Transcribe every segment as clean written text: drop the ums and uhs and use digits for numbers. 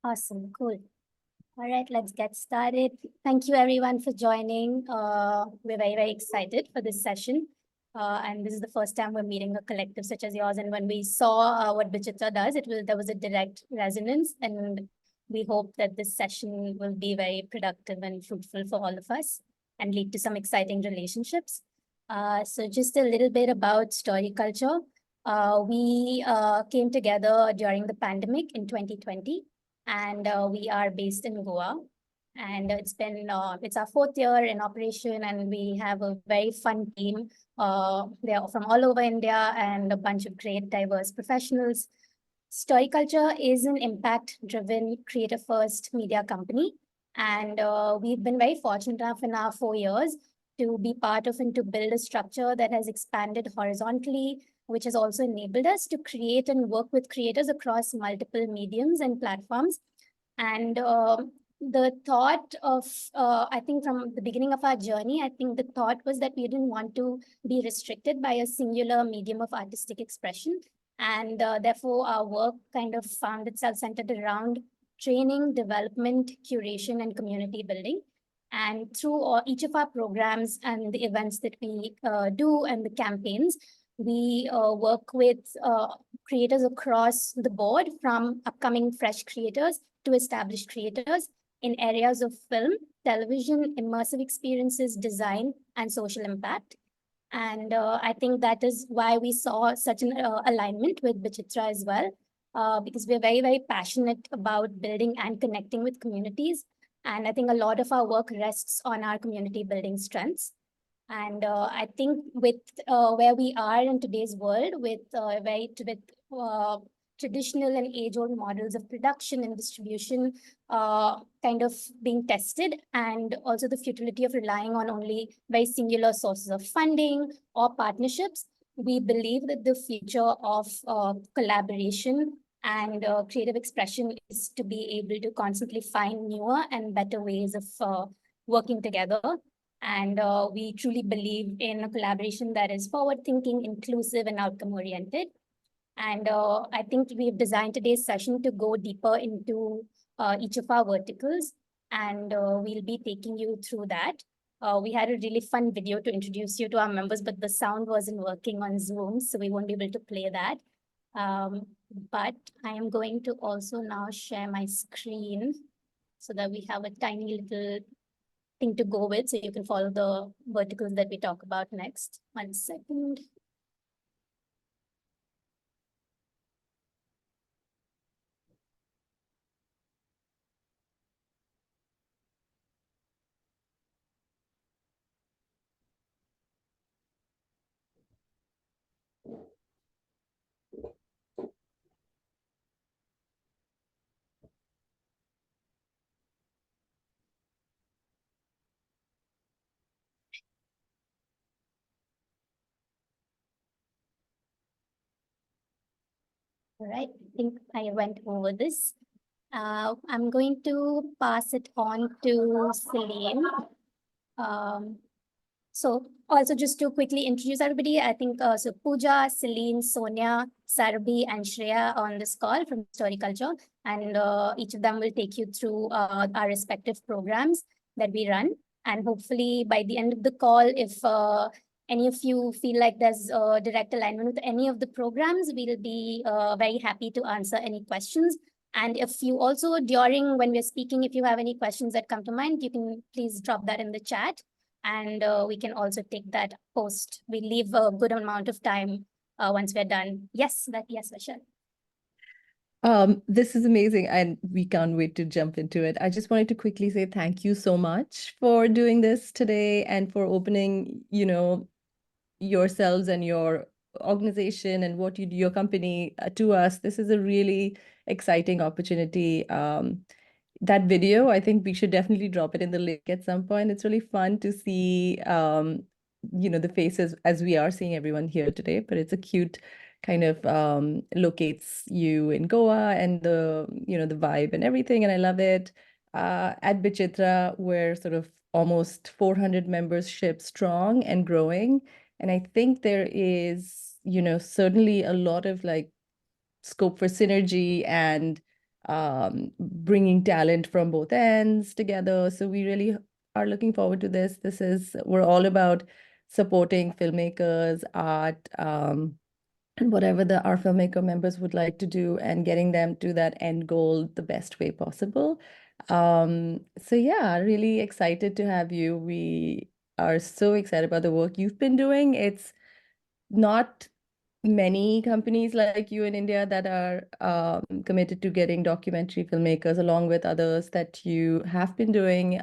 Awesome, cool. All right, let's get started. Thank you everyone for joining. We're very excited for this session. And this is the first time we're meeting a collective such as yours. And when we saw what Vichitra does, there was a direct resonance. And we hope that this session will be very productive and fruitful for all of us and lead to some exciting relationships. So just a little bit about Storiculture. We came together during the pandemic in 2020, and we are based in Goa. And it's our fourth year in operation, and we have a very fun team. They're from all over India and a bunch of great, diverse professionals. Storyculture is an impact-driven, creator-first media company, and we've been very fortunate enough in our 4 years to be part of and to build a structure that has expanded horizontally, which has also enabled us to create and work with creators across multiple mediums and platforms. And the thought of, I think from the beginning of our journey, I think the thought was that we didn't want to be restricted by a singular medium of artistic expression. And therefore, our work kind of found itself centered around training, development, curation, and community building. And through each of our programs and the events that we do and the campaigns, we work with creators across the board, from upcoming fresh creators to established creators in areas of film, television, immersive experiences, design, and social impact. And I think that is why we saw such an alignment with Bichitra as well, because we're very passionate about building and connecting with communities. And I think a lot of our work rests on our community building strengths. And I think with where we are in today's world, with traditional and age-old models of production and distribution kind of being tested, and also the futility of relying on only very singular sources of funding or partnerships, we believe that the future of collaboration and creative expression is to be able to constantly find newer and better ways of working together. And we truly believe in a collaboration that is forward-thinking, inclusive, and outcome-oriented. And I think we've designed today's session to go deeper into each of our verticals, and we'll be taking you through that. We had a really fun video to introduce you to our members, but the sound wasn't working on Zoom, so we won't be able to play that. But I am going to also now share my screen so that we have a tiny little thing to go with, so you can follow the verticals that we talk about next. 1 second. All right, I think I went over this. I'm going to pass it on to Celine. So also just to quickly introduce everybody, I think so Pooja, Celine, Sonia, Sarabhi, and Shreya on this call from Storiculture, and each of them will take you through our respective programs that we run. And hopefully by the end of the call, if any of you feel like there's a direct alignment with any of the programs, we'll be very happy to answer any questions. And if you also, during when we're speaking, if you have any questions that come to mind, you can please drop that in the chat, and we can also take that post. We leave a good amount of time once we're done. Yes, Vishal. This is amazing, and we can't wait to jump into it. I just wanted to quickly say thank you so much for doing this today and for opening, yourselves and your organization and what you do, your company, to us. This is a really exciting opportunity. That video, I think we should definitely drop it in the link at some point. It's really fun to see, the faces as we are seeing everyone here today, but it's a cute kind of locates you in Goa and the vibe and everything. And I love it. At Bichitra, we're sort of almost 400 membership strong and growing. And I think there is, certainly a lot of like scope for synergy and bringing talent from both ends together. So we really are looking forward to this. We're all about supporting filmmakers, art, and whatever our filmmaker members would like to do and getting them to that end goal the best way possible. So yeah, really excited to have you. We are so excited about the work you've been doing. It's not many companies like you in India that are committed to getting documentary filmmakers, along with others that you have been doing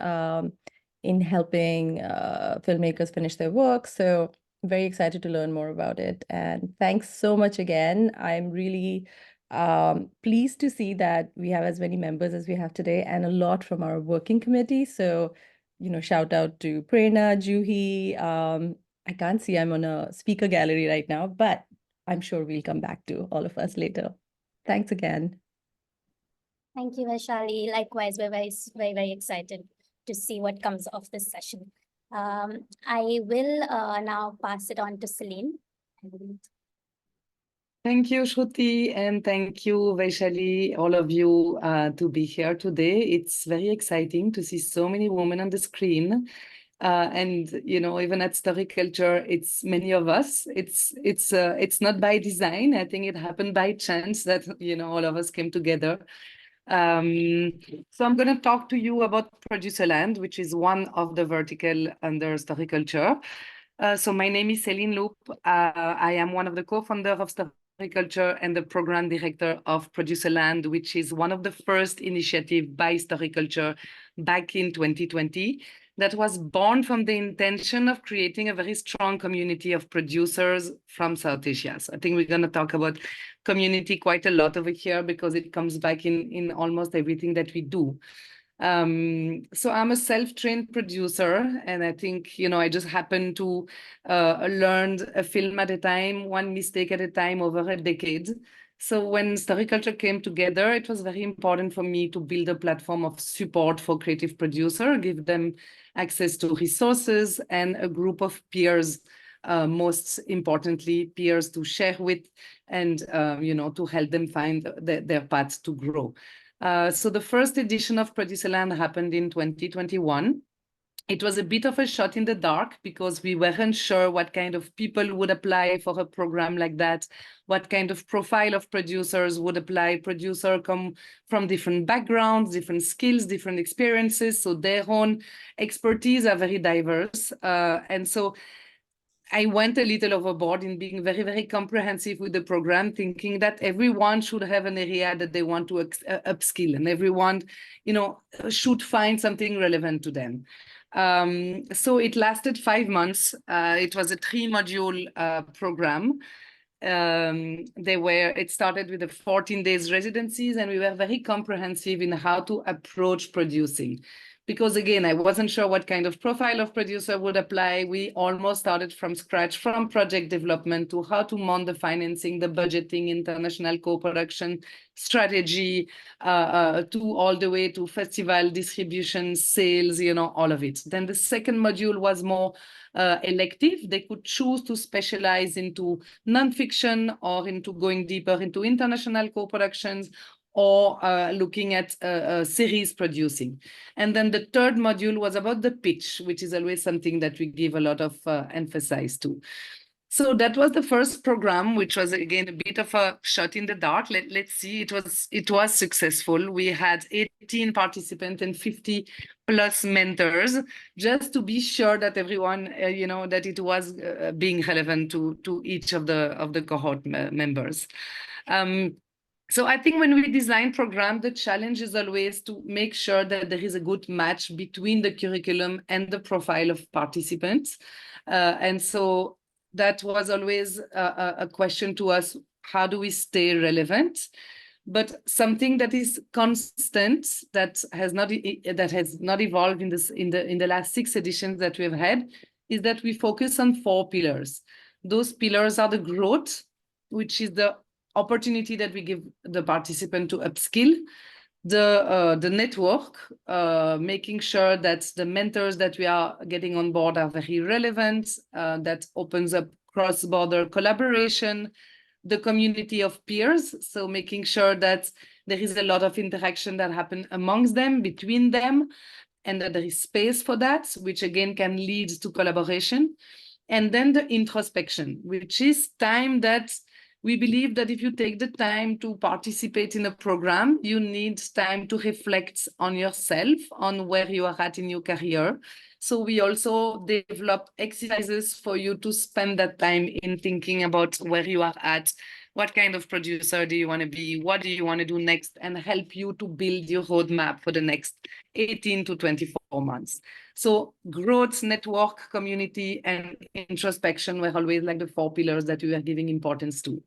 in helping filmmakers finish their work. So very excited to learn more about it. And thanks so much again. I'm really pleased to see that we have as many members as we have today and a lot from our working committee. So, shout out to Prerna, Juhi. I can't see I'm on a speaker gallery right now, but I'm sure we'll come back to all of us later. Thanks again. Thank you, Vaishali. Likewise, we're very excited to see what comes of this session. I will now pass it on to Celine. Thank you, Shruti, and thank you, Vaishali, all of you, to be here today. It's very exciting to see so many women on the screen. And even at Storiculture, it's many of us. It's not by design. I think it happened by chance that all of us came together. So I'm going to talk to you about Producerland, which is one of the vertical under Storiculture. So my name is Céline Loup. I am one of the co-founders of Storiculture and the program director of Producerland, which is one of the first initiatives by Storiculture back in 2020 that was born from the intention of creating a very strong community of producers from South Asia. So I think we're going to talk about community quite a lot over here because it comes back in almost everything that we do. So I'm a self-trained producer, and I think, I just happen to learn a film at a time, one mistake at a time over a decade. So when Storiculture came together, it was very important for me to build a platform of support for creative producers, give them access to resources and a group of peers, most importantly, peers to share with and, to help them find their path to grow. So the first edition of Producerland happened in 2021. It was a bit of a shot in the dark because we weren't sure what kind of people would apply for a program like that, what kind of profile of producers would apply. Producers come from different backgrounds, different skills, different experiences, so their own expertise are very diverse. And so I went a little overboard in being very comprehensive with the program, thinking that everyone should have an area that they want to upskill, and everyone, should find something relevant to them. So it lasted 5 months. It was a 3-module program. It started with the 14 days residencies, and we were very comprehensive in how to approach producing. Because again, I wasn't sure what kind of profile of producer would apply. We almost started from scratch, from project development to how to mount the financing, the budgeting, international co-production strategy, to all the way to festival distribution, sales, all of it. Then the second module was more elective. They could choose to specialize into nonfiction or into going deeper into international co-productions, or looking at series producing. And then the third module was about the pitch, which is always something that we give a lot of emphasis to. So that was the first program, which was, again, a bit of a shot in the dark. Let's see, it was successful. We had 18 participants and 50 plus mentors, just to be sure that everyone, that it was being relevant to each of the cohort members. So I think when we design program, the challenge is always to make sure that there is a good match between the curriculum and the profile of participants. And so that was always a question to us: how do we stay relevant? But something that is constant, that has not evolved in the last 6 editions that we've had, is that we focus on 4 pillars. Those pillars are the growth, which is the opportunity that we give the participant to upskill, the network, making sure that the mentors that we are getting on board are very relevant, that opens up cross-border collaboration, the community of peers. So making sure that there is a lot of interaction that happen amongst them, between them, and that there is space for that, which again can lead to collaboration. And then the introspection, which is time that we believe that if you take the time to participate in a program, you need time to reflect on yourself, on where you are at in your career. So we also develop exercises for you to spend that time in thinking about where you are at, what kind of producer do you want to be, what do you want to do next, and help you to build your roadmap for the next 18 to 24 months. So growth, network, community, and introspection were always like the 4 pillars that we were giving importance to.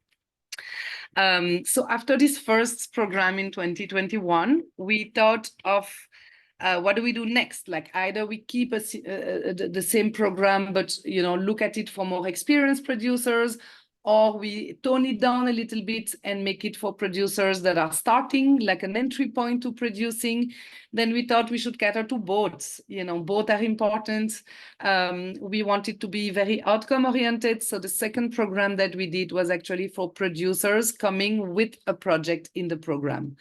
So after this first program in 2021, we thought of what do we do next? Like either we keep the same program, but look at it for more experienced producers, or we tone it down a little bit and make it for producers that are starting, like an entry point to producing. Then we thought we should cater to both. Both are important. We wanted to be very outcome oriented. So the second program that we did was actually for producers coming with a project in the program.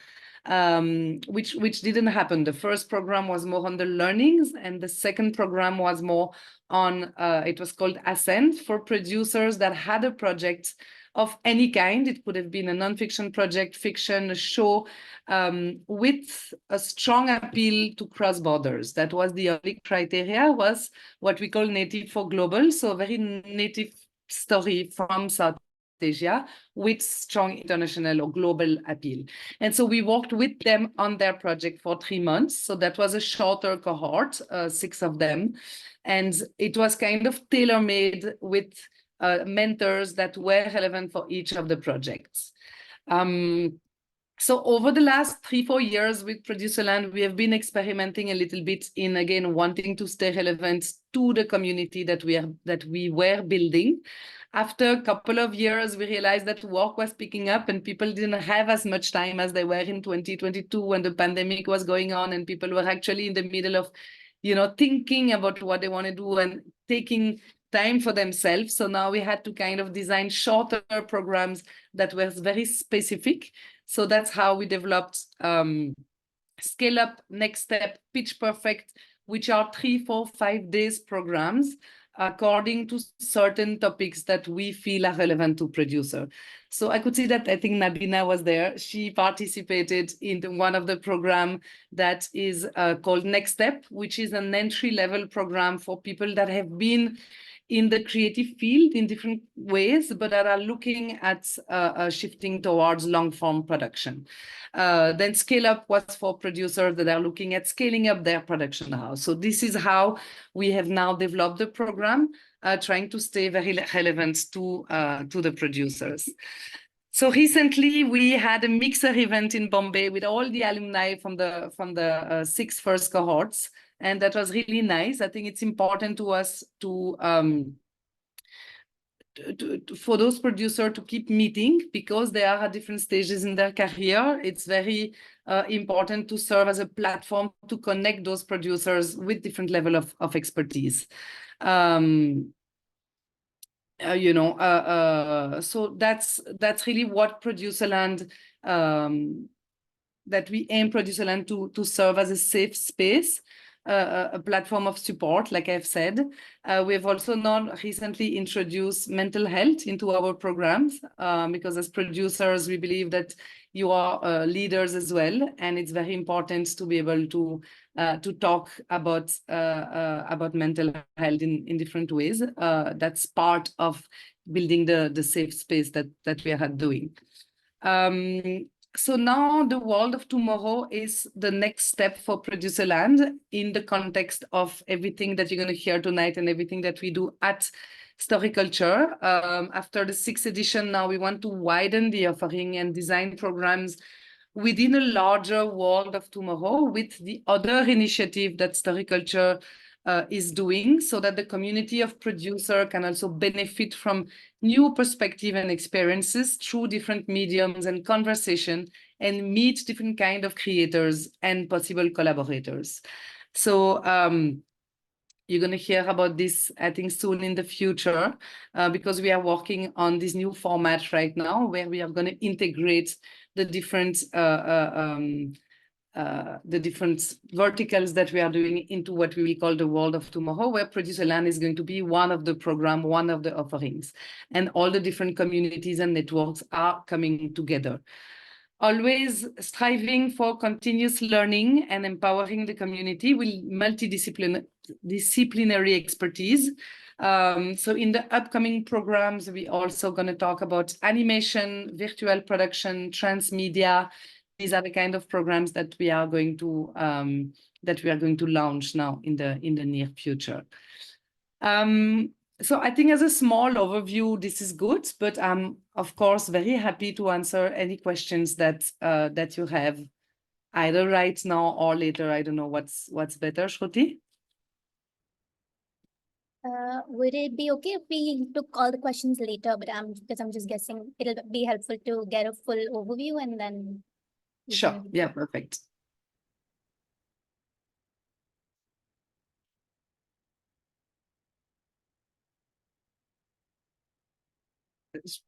Which didn't happen. The first program was more on the learnings, and the second program was more on, it was called Ascent, for producers that had a project of any kind. It could have been a nonfiction project, fiction, a show, with a strong appeal to cross borders. That was the only criteria, was what we call native for global, so a very native story from South Asia with strong international or global appeal. And so we worked with them on their project for 3 months. So that was a shorter cohort, 6 of them. And it was kind of tailor-made with mentors that were relevant for each of the projects. So over the last 3-4 years with Producerland, we have been experimenting a little bit in, again, wanting to stay relevant to the community that we were building. After a couple of years, we realized that work was picking up and people didn't have as much time as they were in 2022 when the pandemic was going on and people were actually in the middle of, thinking about what they want to do and taking time for themselves. So now we had to kind of design shorter programs that were very specific. So that's how we developed Scale Up, Next Step, Pitch Perfect, which are 3, 4, 5 days programs according to certain topics that we feel are relevant to producer. So I could see that, I think Nabina was there. She participated in one of the program that is called Next Step, which is an entry-level program for people that have been in the creative field in different ways, but that are looking at shifting towards long-form production. Then Scale Up was for producers that are looking at scaling up their production house. So this is how we have now developed the program, trying to stay very relevant to the producers. So recently we had a mixer event in Bombay with all the alumni from the 6 first cohorts. And that was really nice. I think it's important to us for those producers to keep meeting because they are at different stages in their career. It's very important to serve as a platform to connect those producers with different level of expertise. So that's really what Producerland, that we aim Producerland to serve as a safe space, a platform of support, like I've said. We have also now recently introduced mental health into our programs because as producers, we believe that you are leaders as well, and it's very important to be able to talk about mental health in different ways. That's part of building the safe space that we are doing. So now the world of tomorrow is the next step for Producerland in the context of everything that you're going to hear tonight and everything that we do at Storiculture. After the 6th edition, now we want to widen the offering and design programs within a larger world of tomorrow with the other initiative that Storiculture is doing, so that the community of producer can also benefit from new perspective and experiences through different mediums and conversation and meet different kind of creators and possible collaborators. So You're going to hear about this, I think, soon in the future, because we are working on this new format right now where we are going to integrate the different verticals that we are doing into what we will call the world of tomorrow, where Producer Land is going to be one of the program, one of the offerings, and all the different communities and networks are coming together. Always striving for continuous learning and empowering the community with multidisciplinary expertise. So in the upcoming programs, we also going to talk about animation, virtual production, transmedia. These are the kind of programs that we are going to launch now in the near future. So I think as a small overview, this is good, but I'm of course very happy to answer any questions that that you have, either right now or later. I don't know what's better, Shruti. Would it be okay if we took all the questions later? But because I'm just guessing it'll be helpful to get a full overview and then. Sure. Yeah, perfect.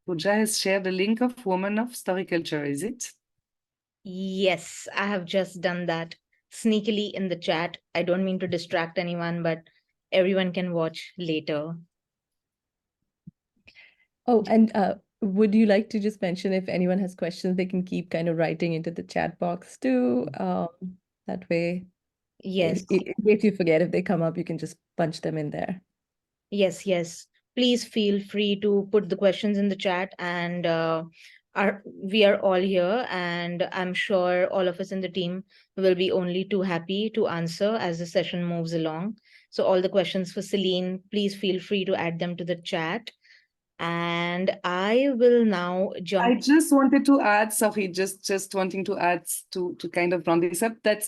Pooja has shared the link of Women of Storiculture, is it? Yes, I have just done that sneakily in the chat. I don't mean to distract anyone, but everyone can watch later. Oh, and would you like to just mention if anyone has questions, they can keep kind of writing into the chat box too. That way, Yes. in case you forget, if they come up, you can just punch them in there. Yes, yes. Please feel free to put the questions in the chat, and we are all here, and I'm sure all of us in the team will be only too happy to answer as the session moves along. So all the questions for Celine, please feel free to add them to the chat. And I will now jump. I just wanted to add, sorry, just wanting to add to kind of round this up, that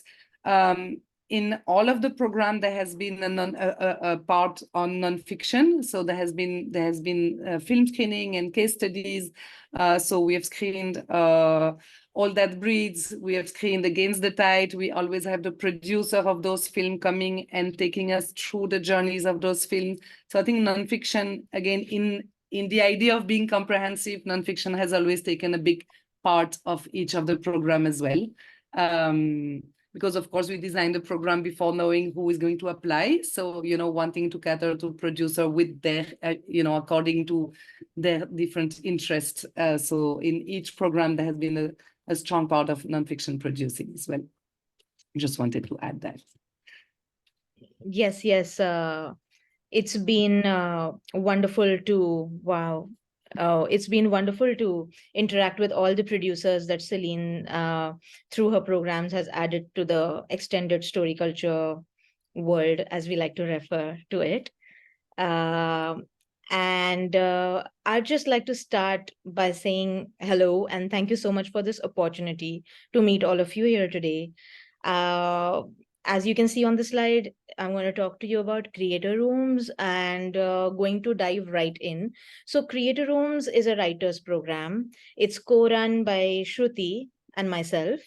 in all of the program there has been a part on nonfiction. So there has been film screening and case studies. So we have screened All That Breeds. We have screened Against the Tide. We always have the producer of those films coming and taking us through the journeys of those films. So I think nonfiction, again, in the idea of being comprehensive, nonfiction has always taken a big part of each of the program as well. Because of course we designed the program before knowing who is going to apply. So, you know, wanting to cater to producer with their, you know, according to their different interests. So in each program, there has been a strong part of nonfiction producing as well. Just wanted to add that. Yes, yes. It's been wonderful to, wow. It's been wonderful to interact with all the producers that Celine, through her programs, has added to the extended Storiculture world, as we like to refer to it. And I'd just like to start by saying hello and thank you so much for this opportunity to meet all of you here today. As you can see on the slide, I'm going to talk to you about Creator Rooms and going to dive right in. So Creator Rooms is a writer's program. It's co-run by Shruti and myself.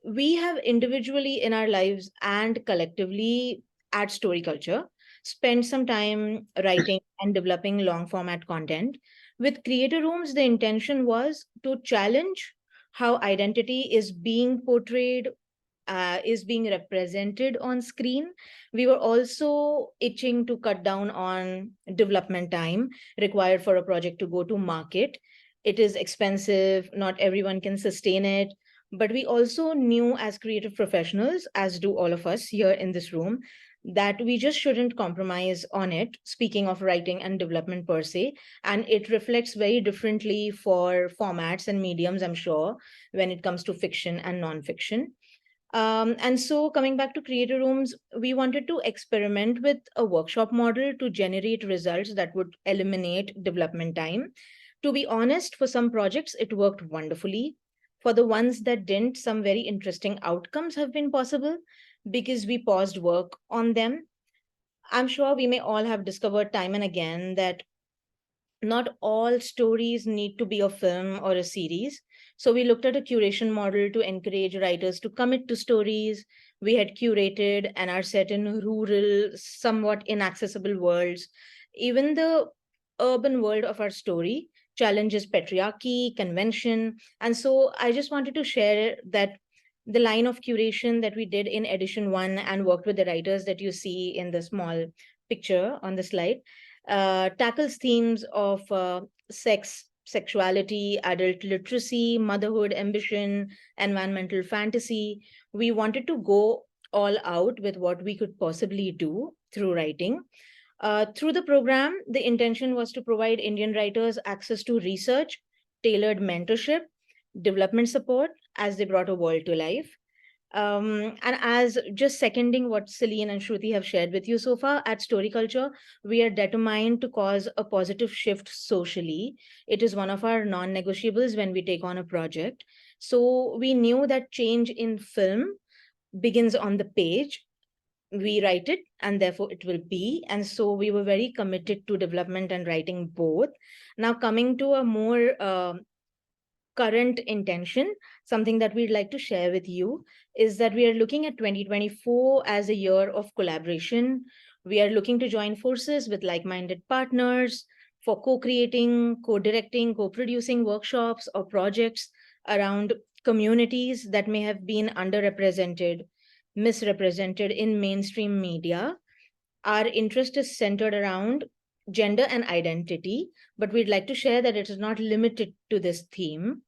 We have individually in our lives and collectively at Storiculture spent some time writing and developing long format content. With Creator Rooms, the intention was to challenge how identity is being portrayed, is being represented on screen. We were also itching to cut down on development time required for a project to go to market. It is expensive, not everyone can sustain it. But we also knew as creative professionals, as do all of us here in this room, that we just shouldn't compromise on it, speaking of writing and development per se. And it reflects very differently for formats and mediums, I'm sure, when it comes to fiction and nonfiction. And so coming back to Creator Rooms, we wanted to experiment with a workshop model to generate results that would eliminate development time. To be honest, for some projects, it worked wonderfully. For the ones that didn't, some very interesting outcomes have been possible because we paused work on them. I'm sure we may all have discovered time and again that not all stories need to be a film or a series. So we looked at a curation model to encourage writers to commit to stories We had curated and are set in rural, somewhat inaccessible worlds. Even the urban world of our story challenges patriarchy, convention. And so I just wanted to share that the line of curation that we did in edition 1 and worked with the writers that you see in the small picture on the slide tackles themes of sex, sexuality, adult literacy, motherhood, ambition, environmental fantasy. We wanted to go all out with what we could possibly do through writing. Through the program, the intention was to provide Indian writers access to research, tailored mentorship, development support as they brought a world to life. And as just seconding what Celine and Shruti have shared with you so far, at Storiculture, we are determined to cause a positive shift socially. It is one of our non-negotiables when we take on a project. So we knew that change in film begins on the page. We write it and therefore it will be. And so we were very committed to development and writing both. Now coming to a more current intention, something that we'd like to share with you is that we are looking at 2024 as a year of collaboration. We are looking to join forces with like-minded partners for co-creating, co-directing, co-producing workshops or projects around communities that may have been underrepresented, misrepresented in mainstream media. Our interest is centered around gender and identity, but we'd like to share that it is not limited to this theme.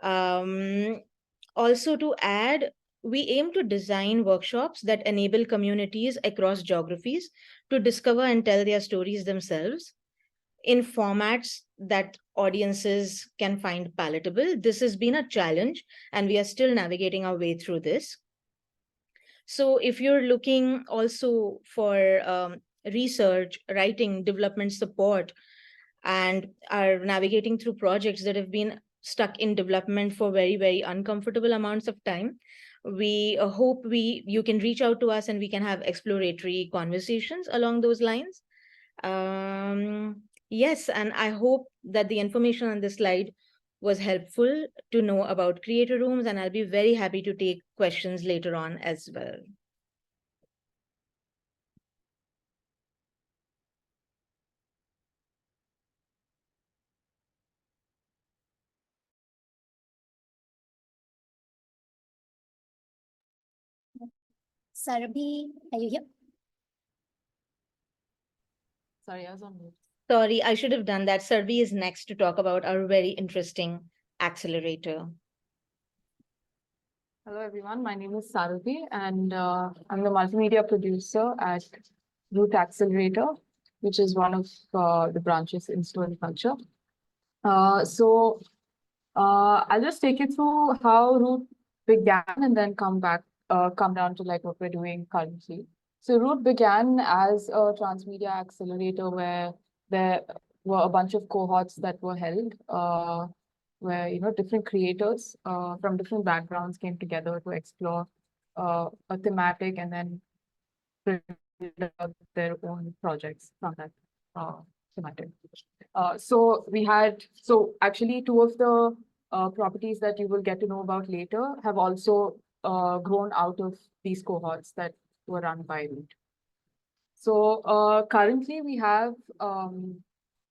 Also to add, we aim to design workshops that enable communities across geographies to discover and tell their stories themselves in formats that audiences can find palatable. This has been a challenge, and we are still navigating our way through this. So if you're looking also for research, writing, development support, and are navigating through projects that have been stuck in development for very, very uncomfortable amounts of time, we hope you can reach out to us and we can have exploratory conversations along those lines. Yes, and I hope that the information on this slide was helpful to know about creator rooms, and I'll be very happy to take questions later on as well. Sarabhi, are you here? Sorry, I was on mute. Sorry, I should have done that. Sarvi is next to talk about our very interesting accelerator. Hello, everyone. My name is Sarabhi, and I'm the multimedia producer at Root Accelerator, which is one of the branches in Storiculture. I'll just take you through how Root began and then come down to like what we're doing currently. So Root began as a transmedia accelerator where there were a bunch of cohorts that were held, where different creators from different backgrounds came together to explore a thematic and then build out their own projects from that thematic. So actually two of the properties that you will get to know about later have also grown out of these cohorts that were run by Root. So currently we have two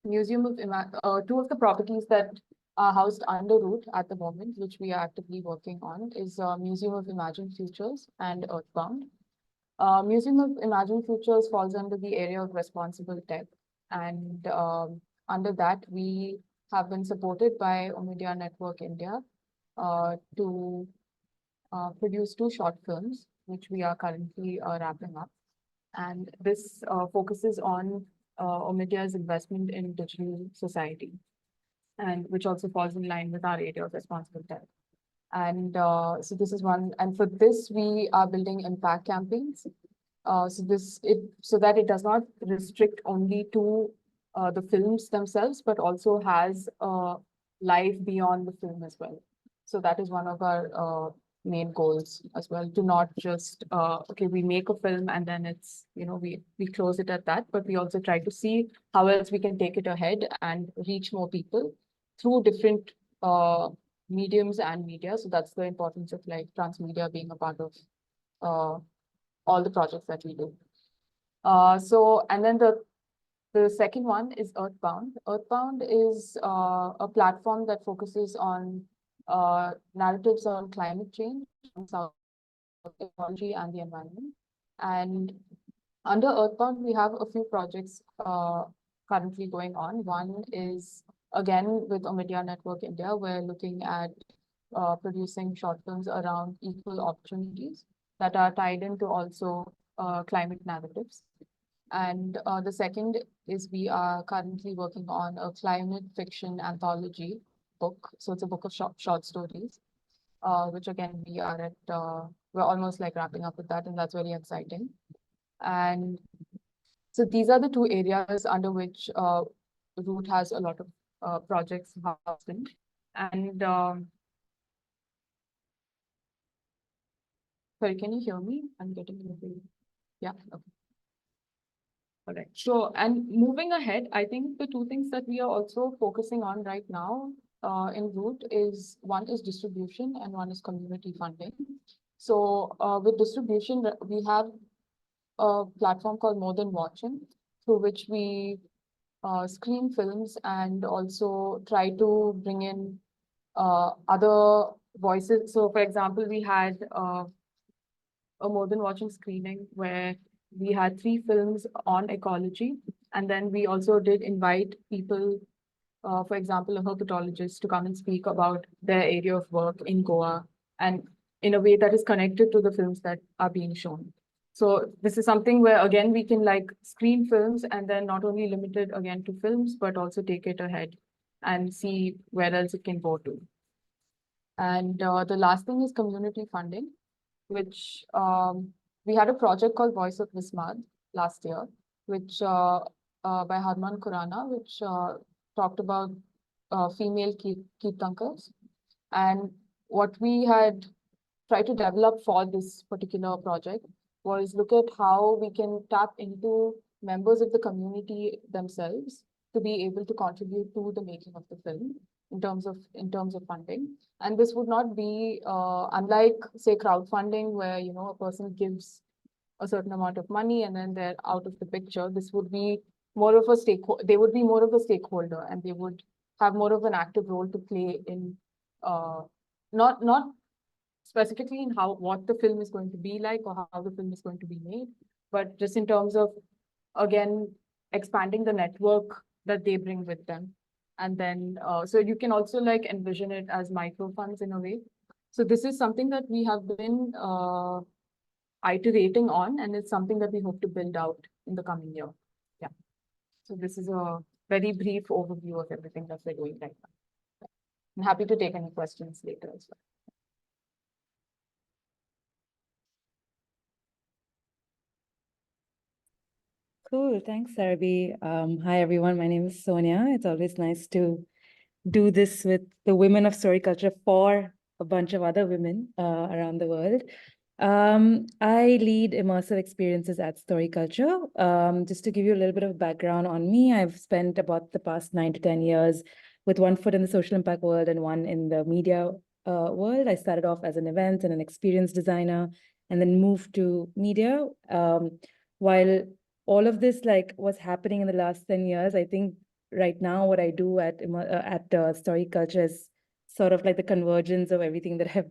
of the properties that are housed under Root at the moment, which we are actively working on, is Museum of Imagined Futures and Earthbound. Museum of Imagined Futures falls under the area of responsible tech, and under that we have been supported by Omidyar Network India to produce 2 short films, which we are currently wrapping up. And this focuses on Omidyar's investment in digital society, and which also falls in line with our area of responsible tech. And so this is one, and for this we are building impact campaigns. So that it does not restrict only to the films themselves, but also has life beyond the film as well. So that is one of our main goals as well, to not just okay, we make a film and then it's we close it at that, but we also try to see how else we can take it ahead and reach more people through different mediums and media. So that's the importance of like transmedia being a part of all the projects that we do. And then the second one is Earthbound. Earthbound is a platform that focuses on narratives on climate change, on ecology and the environment. And under Earthbound, we have a few projects currently going on. One is, again, with Omidyar Network India, we're looking at producing short films around equal opportunities that are tied into also climate narratives. And the second is we are currently working on a climate fiction anthology book. So it's a book of short stories, which again, we're almost like wrapping up with that, and that's very exciting. And so these are the two areas under which Root has a lot of projects housed in. And sorry, can you hear me? I'm getting a little, yeah, okay. All right. So, and moving ahead, I think the two things that we are also focusing on right now in Root is one is distribution and one is community funding. So with distribution, we have a platform called More Than Watching, through which we screen films and also try to bring in other voices. So for example, we had a More Than Watching screening where we had 3 films on ecology. And then we also did invite people, for example, a herpetologist to come and speak about their area of work in Goa and in a way that is connected to the films that are being shown. So this is something where, again, we can like screen films and then not only limit it again to films, but also take it ahead and see where else it can go to. And the last thing is community funding, which we had a project called Voice of Vismad last year, which by Harman Khurana, which talked about female Kirtankars. And what we had tried to develop for this particular project was look at how we can tap into members of the community themselves to be able to contribute to the making of the film in terms of funding. And this would not be unlike, say, crowdfunding, where a person gives a certain amount of money and then they're out of the picture. This would be more of a stakeholder. They would be more of a stakeholder, and they would have more of an active role to play in not specifically in what the film is going to be like or how the film is going to be made, but just in terms of, again, expanding the network that they bring with them. And then, so you can also like envision it as micro funds in a way. So this is something that we have been iterating on, and it's something that we hope to build out in the coming year. Yeah. So this is a very brief overview of everything that we're doing right now. I'm happy to take any questions later as well. Cool. Thanks, Sarabhi. Hi, everyone. My name is Sonia. It's always nice to do this with the women of Storiculture for a bunch of other women around the world. I lead immersive experiences at Storiculture. Just to give you a little bit of background on me, I've spent about the past 9 to 10 years with one foot in the social impact world and one in the media world. I started off as an event and an experience designer, and then moved to media. While all of this was happening in the last 10 years, I think right now what I do at Storiculture is sort of like the convergence of everything that I've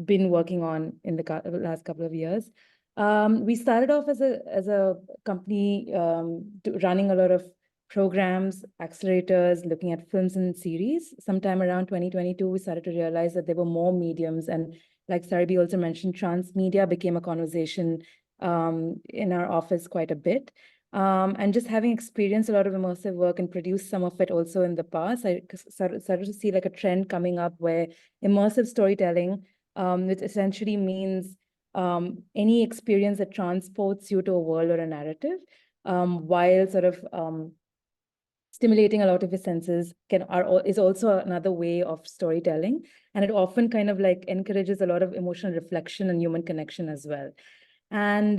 been working on in the last couple of years. We started off as a company running a lot of programs, accelerators, looking at films and series. Sometime around 2022, we started to realize that there were more mediums, and like Sarabhi also mentioned, transmedia became a conversation in our office quite a bit. And just having experienced a lot of immersive work and produced some of it also in the past, I started to see like a trend coming up where immersive storytelling, which essentially means any experience that transports you to a world or a narrative, while sort of stimulating a lot of your senses is also another way of storytelling. And it often kind of like encourages a lot of emotional reflection and human connection as well. And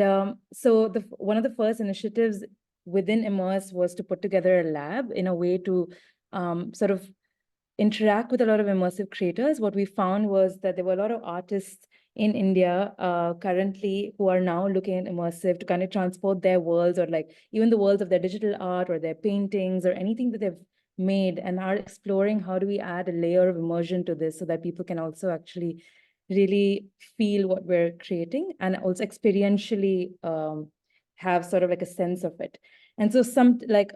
so one of the first initiatives within Immerse was to put together a lab in a way to sort of interact with a lot of immersive creators. What we found was that there were a lot of artists in India currently who are now looking at immersive to kind of transport their worlds, or like even the worlds of their digital art or their paintings or anything that they've made, and are exploring how do we add a layer of immersion to this so that people can also actually really feel what we're creating and also experientially have sort of like a sense of it. And so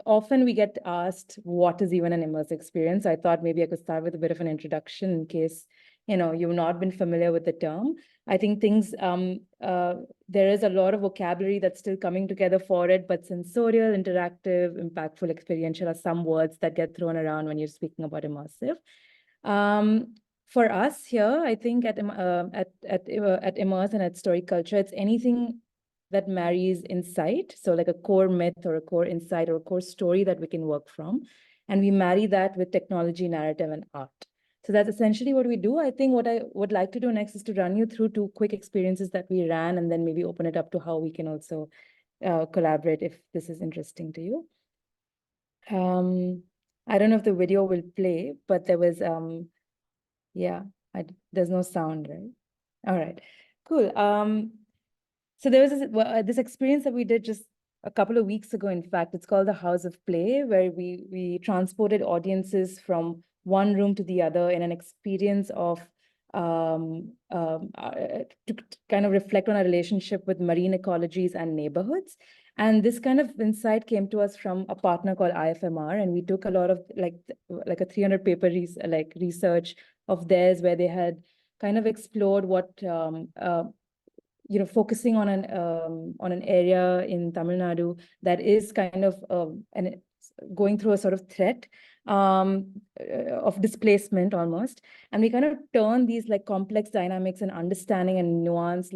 often we get asked, what is even an immersive experience? I thought maybe I could start with a bit of an introduction in case, you've not been familiar with the term. I think there is a lot of vocabulary that's still coming together for it, but sensorial, interactive, impactful, experiential are some words that get thrown around when you're speaking about immersive. For us here, I think at Immerse and at Storiculture, it's anything that marries insight. So like a core myth or a core insight or a core story that we can work from. And we marry that with technology, narrative, and art. So that's essentially what we do. I think what I would like to do next is to run you through 2 quick experiences that we ran, and then maybe open it up to how we can also collaborate if this is interesting to you. I don't know if the video will play, but there was, there's no sound, right? All right, cool. So there was this experience that we did just a couple of weeks ago. In fact, it's called the House of Play, where we transported audiences from one room to the other in an experience of to kind of reflect on our relationship with marine ecologies and neighborhoods. And this kind of insight came to us from a partner called IFMR, and we took a lot of like a 300 paper research of theirs, where they had kind of explored what focusing on an area in Tamil Nadu that is kind of going through a sort of threat of displacement almost. And we kind of turn these like complex dynamics and understanding and nuance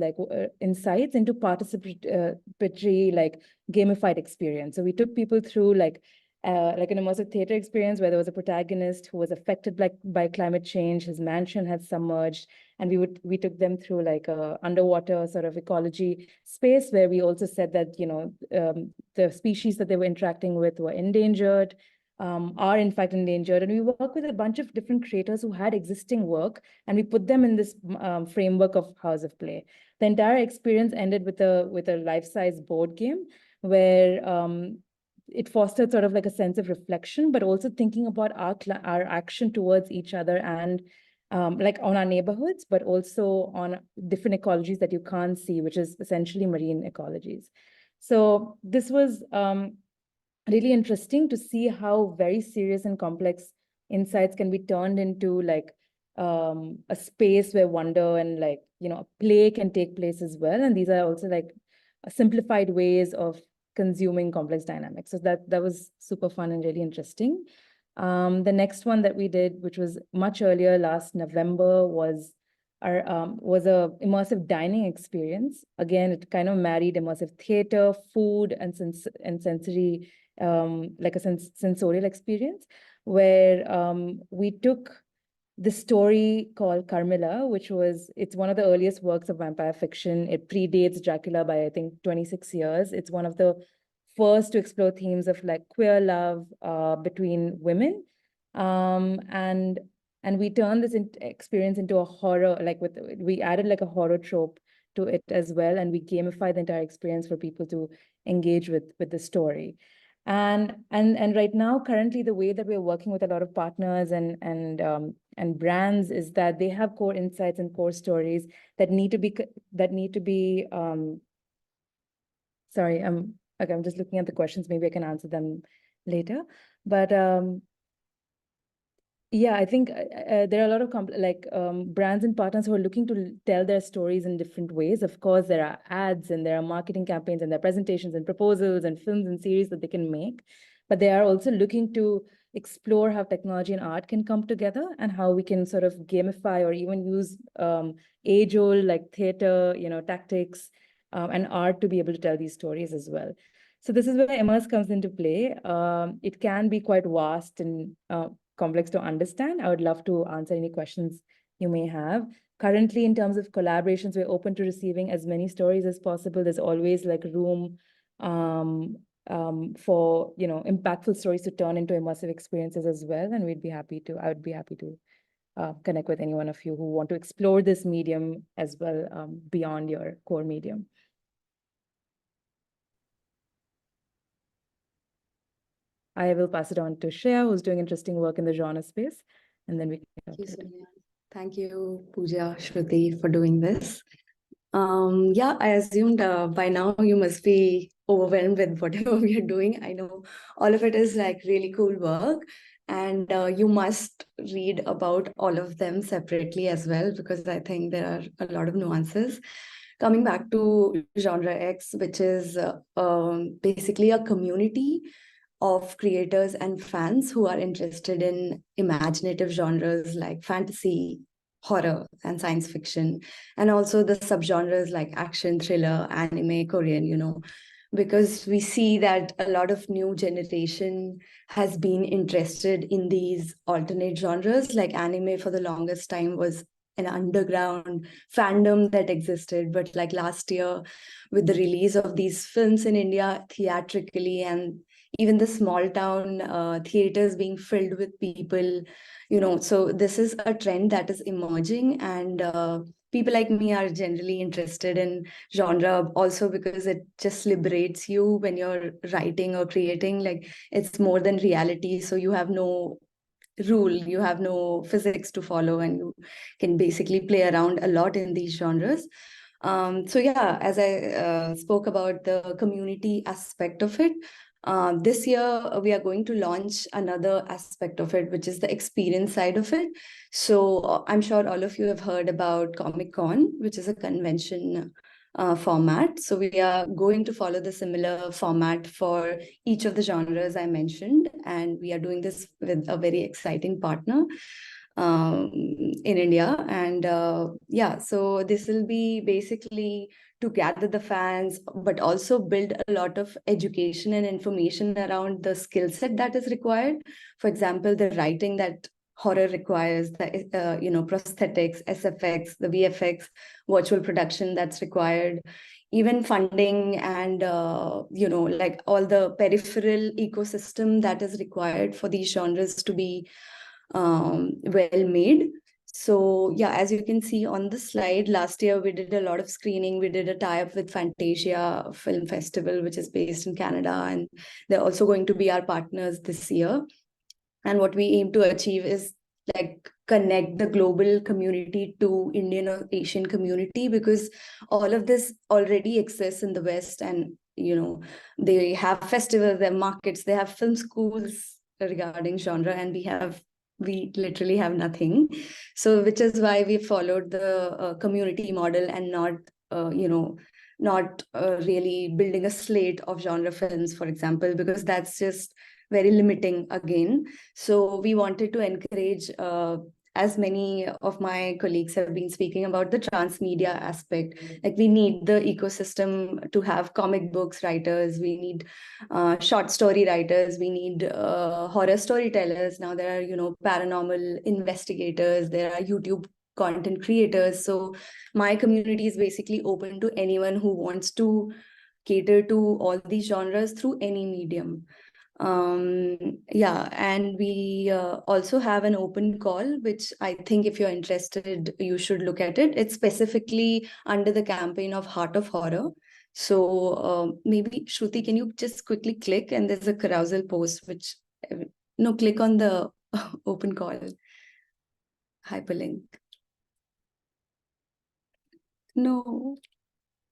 insights into participatory gamified experience. So we took people through like an immersive theater experience where there was a protagonist who was affected by climate change. His mansion had submerged, and we took them through like a underwater sort of ecology space where we also said that the species that they were interacting with were endangered, are in fact endangered. And we work with a bunch of different creators who had existing work, and we put them in this framework of House of Play. The entire experience ended with a life-size board game where it fostered sort of like a sense of reflection, but also thinking about our action towards each other and like on our neighborhoods, but also on different ecologies that you can't see, which is essentially marine ecologies. So this was really interesting to see how very serious and complex insights can be turned into like a space where wonder and a play can take place as well. And these are also like simplified ways of consuming complex dynamics. So that was super fun and really interesting. The next one that we did, which was much earlier, last November, was a immersive dining experience. Again, it kind of married immersive theater, food, and sensory, like a sensorial experience, where we took the story called Carmilla, it's one of the earliest works of vampire fiction. It predates Dracula by, I think, 26 years. It's one of the first to explore themes of like queer love between women. And we turned this experience into a horror, we added like a horror trope to it as well. And we gamified the entire experience for people to engage with the story. And right now, currently, the way that we're working with a lot of partners and brands is that they have core insights and core stories that need to be sorry, I'm just looking at the questions. Maybe I can answer them later. But yeah, I think there are a lot of brands and partners who are looking to tell their stories in different ways. Of course, there are ads and there are marketing campaigns and there are presentations and proposals and films and series that they can make. But they are also looking to explore how technology and art can come together and how we can sort of gamify or even use age-old like theater, tactics and art to be able to tell these stories as well. So this is where Immerse comes into play. It can be quite vast and complex to understand. I would love to answer any questions you may have. Currently, in terms of collaborations, we're open to receiving as many stories as possible. There's always like room for impactful stories to turn into immersive experiences as well. And I would be happy to connect with any one of you who want to explore this medium as well, beyond your core medium. I will pass it on to Shreya, who's doing interesting work in the genre space, and then we can. Thank you, Sonia. Thank you, Pooja, Shruti, for doing this. Yeah, I assumed by now you must be overwhelmed with whatever we are doing. I know all of it is like really cool work, and you must read about all of them separately as well, because I think there are a lot of nuances. Coming back to Genre X, which is basically a community of creators and fans who are interested in imaginative genres like fantasy, horror, and science fiction, and also the subgenres like action, thriller, anime, Korean, because we see that a lot of new generation has been interested in these alternate genres. Like anime for the longest time was an underground fandom that existed, but like last year with the release of these films in India theatrically, and even the small town theaters being filled with people, so this is a trend that is emerging, and people like me are generally interested in genre also because it just liberates you when you're writing or creating. Like it's more than reality, so you have no rule, you have no physics to follow, and you can basically play around a lot in these genres. So yeah, as I spoke about the community aspect of it, this year we are going to launch another aspect of it, which is the experience side of it. So I'm sure all of you have heard about Comic-Con, which is a convention format. So we are going to follow the similar format for each of the genres I mentioned, and we are doing this with a very exciting partner in India. And yeah, so this will be basically to gather the fans, but also build a lot of education and information around the skill set that is required. For example, the writing that horror requires, the prosthetics, SFX, the VFX, virtual production that's required, even funding, and like all the peripheral ecosystem that is required for these genres to be well made. So yeah, as you can see on the slide, last year we did a lot of screening. We did a tie-up with Fantasia Film Festival, which is based in Canada, and they're also going to be our partners this year. And what we aim to achieve is like connect the global community to Indian or Asian community, because all of this already exists in the West, and they have festivals, they have markets, they have film schools regarding genre, and we literally have nothing. So which is why we followed the community model, and not really building a slate of genre films, for example, because that's just very limiting again. So we wanted to encourage, as many of my colleagues have been speaking about, the transmedia aspect. Like we need the ecosystem to have comic books writers, we need short story writers, we need horror storytellers. Now there are, paranormal investigators, there are YouTube content creators. So my community is basically open to anyone who wants to cater to all these genres through any medium. Yeah, and we also have an open call, which I think if you're interested, you should look at it. It's specifically under the campaign of Heart of Horror. So maybe Shruti, can you just quickly click, and there's a carousel post, which, no, click on the open call hyperlink. No,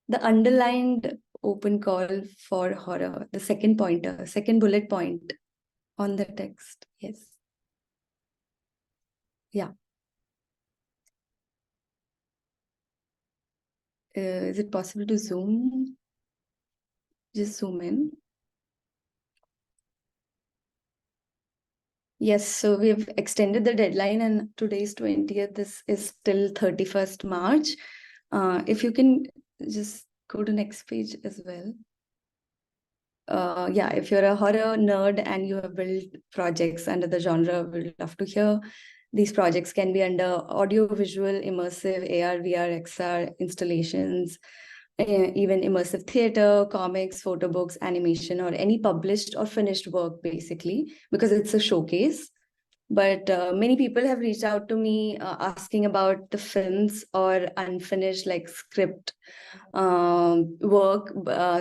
the underlined open call for horror, the second pointer, second bullet point on the text. Yes. Yeah. Is it possible to zoom? Just zoom in. Yes, so we've extended the deadline, and today's 20th. This is till 31st March. If you can just go to next page as well. Yeah, if you're a horror nerd and you have built projects under the genre, we'd love to hear. These projects can be under audio-visual, immersive, AR, VR, XR installations, even immersive theater, comics, photo books, animation, or any published or finished work, basically, because it's a showcase. But many people have reached out to me asking about the films or unfinished like script work.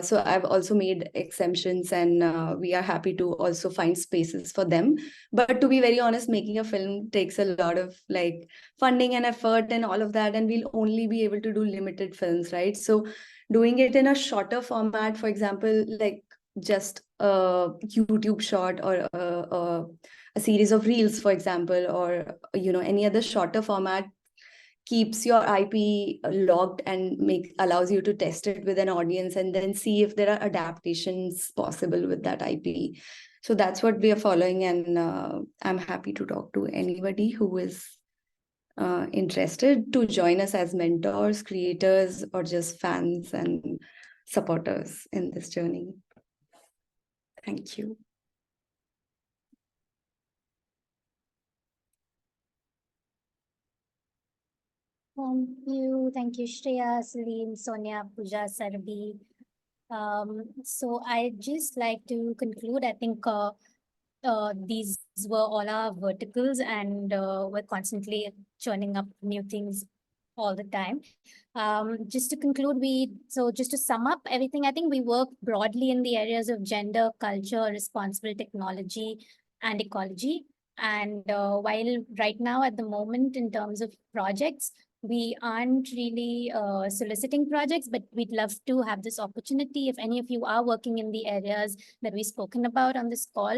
So I've also made exemptions, and we are happy to also find spaces for them. But to be very honest, making a film takes a lot of like funding and effort and all of that, and we'll only be able to do limited films, right? So doing it in a shorter format, for example, like just a YouTube short or a series of reels, for example, or any other shorter format keeps your IP logged and allows you to test it with an audience and then see if there are adaptations possible with that IP. So that's what we are following, and I'm happy to talk to anybody who is interested to join us as mentors, creators, or just fans and supporters in this journey. Thank you. Thank you, Shreya, Celine, Sonia, Pooja, Sarbi. So I just like to conclude. I think these were all our verticals, and we're constantly churning up new things all the time. Just to conclude, just to sum up everything, I think we work broadly in the areas of gender, culture, responsible technology, and ecology. And while right now at the moment in terms of projects, we aren't really soliciting projects, but we'd love to have this opportunity. If any of you are working in the areas that we've spoken about on this call,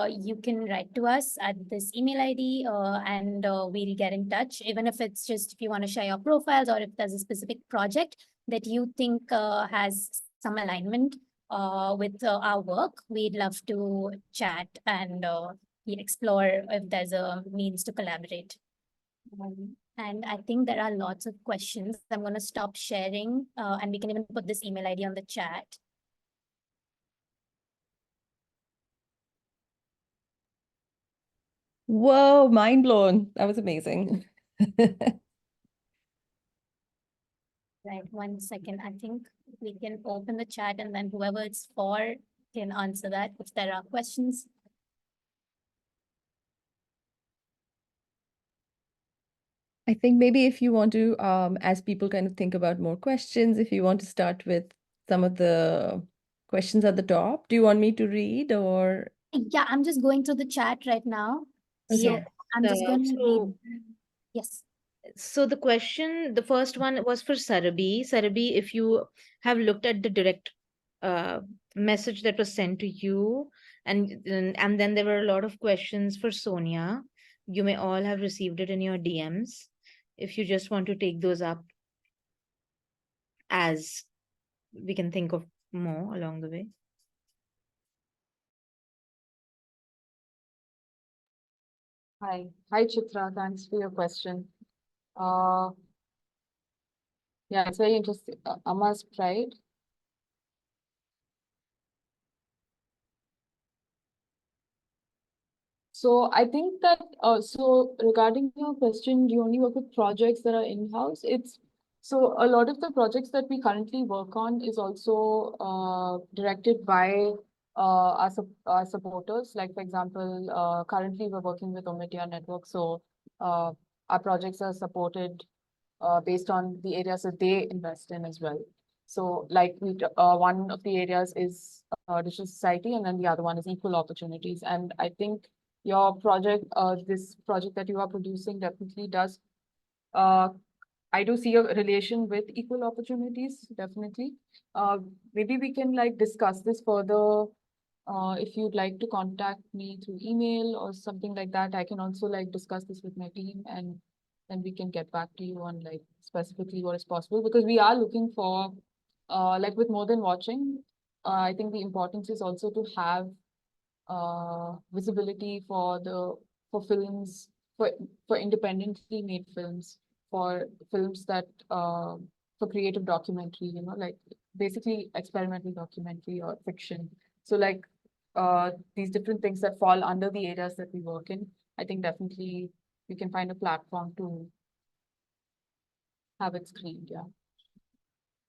you can write to us at this email ID and we'll get in touch, even if it's just if you want to share your profiles or if there's a specific project that you think has some alignment with our work. We'd love to chat and explore if there's a means to collaborate. And I think there are lots of questions. I'm going to stop sharing and we can even put this email ID on the chat. Whoa, mind blown. That was amazing. Right, 1 second. I think we can open the chat and then whoever it's for can answer that if there are questions. I think maybe if you want to, as people kind of think about more questions, if you want to start with some of the questions at the top, do you want me to read or? Yeah, I'm just going through the chat right now. So Yes. I'm just going to So, read. Yes. so the first one was for Sarabhi. Sarabhi, if you have looked at the direct message that was sent to you, and then there were a lot of questions for Sonia. You may all have received it in your DMs. If you just want to take those up, as we can think of more along the way. Hi, Chitra. Thanks for your question. Yeah, it's very interesting. Amma's pride. So I think that so regarding your question, do you only work with projects that are in-house? It's so a lot of the projects that we currently work on is also directed by our supporters. Like for example, currently we're working with Omitia Network, so our projects are supported based on the areas that they invest in as well. So like one of the areas is digital society, and then the other one is equal opportunities. And I think your project, this project that you are producing definitely does. I do see a relation with equal opportunities, definitely. Maybe we can like discuss this further. If you'd like to contact me through email or something like that, I can also like discuss this with my team, and then we can get back to you on like specifically what is possible, because we are looking for like with more than watching. I think the importance is also to have visibility for films, for independently made films, for films that for creative documentary, like basically experimental documentary or fiction. So like these different things that fall under the areas that we work in, I think definitely we can find a platform to have it screened. Yeah.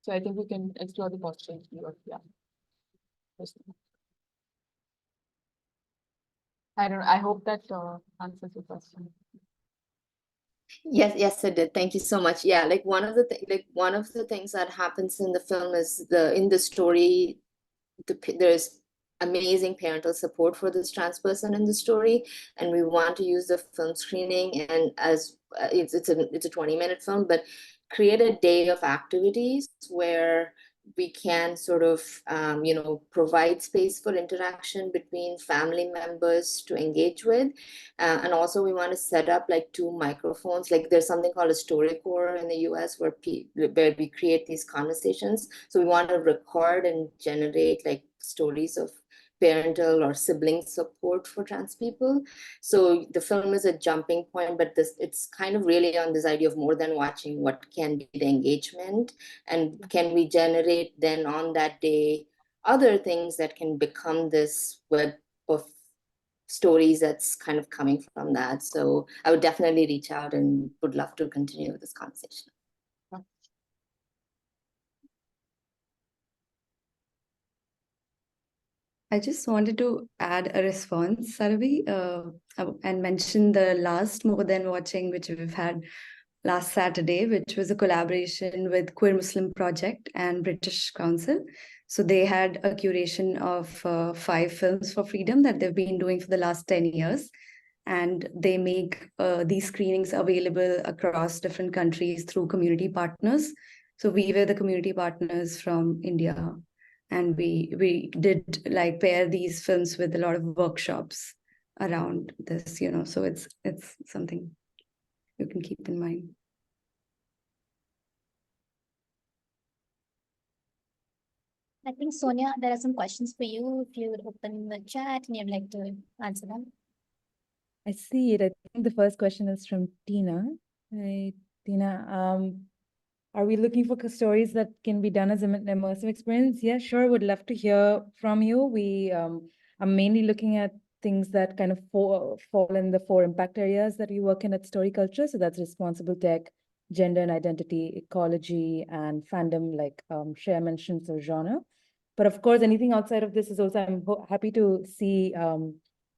So I think we can explore the possibility of, yeah. I hope that answers your question. Yes, it did. Thank you so much. Yeah, like one of the things that happens in the film is in the story, there's amazing parental support for this trans person in the story, and we want to use the film screening and as it's a 20-minute film, but create a day of activities where we can sort of provide space for interaction between family members to engage with, and also we want to set up like 2 microphones. Like there's something called a Storiculture in the US where we create these conversations. So we want to record and generate like stories of parental or sibling support for trans people. So the film is a jumping point, but it's kind of really on this idea of more than watching, what can be the engagement, and can we generate then on that day other things that can become this web of stories that's kind of coming from that. So I would definitely reach out and would love to continue this conversation. I just wanted to add a response, Sarvi, and mention the last More Than Watching, which we've had last Saturday, which was a collaboration with Queer Muslim Project and British Council. So they had a curation of 5 films for freedom that they've been doing for the last 10 years. And they make these screenings available across different countries through community partners. So we were the community partners from India, and we did like pair these films with a lot of workshops around this, so it's something you can keep in mind. I think, Sonia, there are some questions for you. If you would open the chat and you'd like to answer them. I see it. I think the first question is from Tina. Hi, Tina. Are we looking for stories that can be done as an immersive experience? Yeah, sure. Would love to hear from you. We are mainly looking at things that kind of fall in the 4 impact areas that we work in at Storiculture. So that's responsible tech, gender and identity, ecology, and fandom, like Shreya mentioned, so genre. But of course, anything outside of this is also, I'm happy to see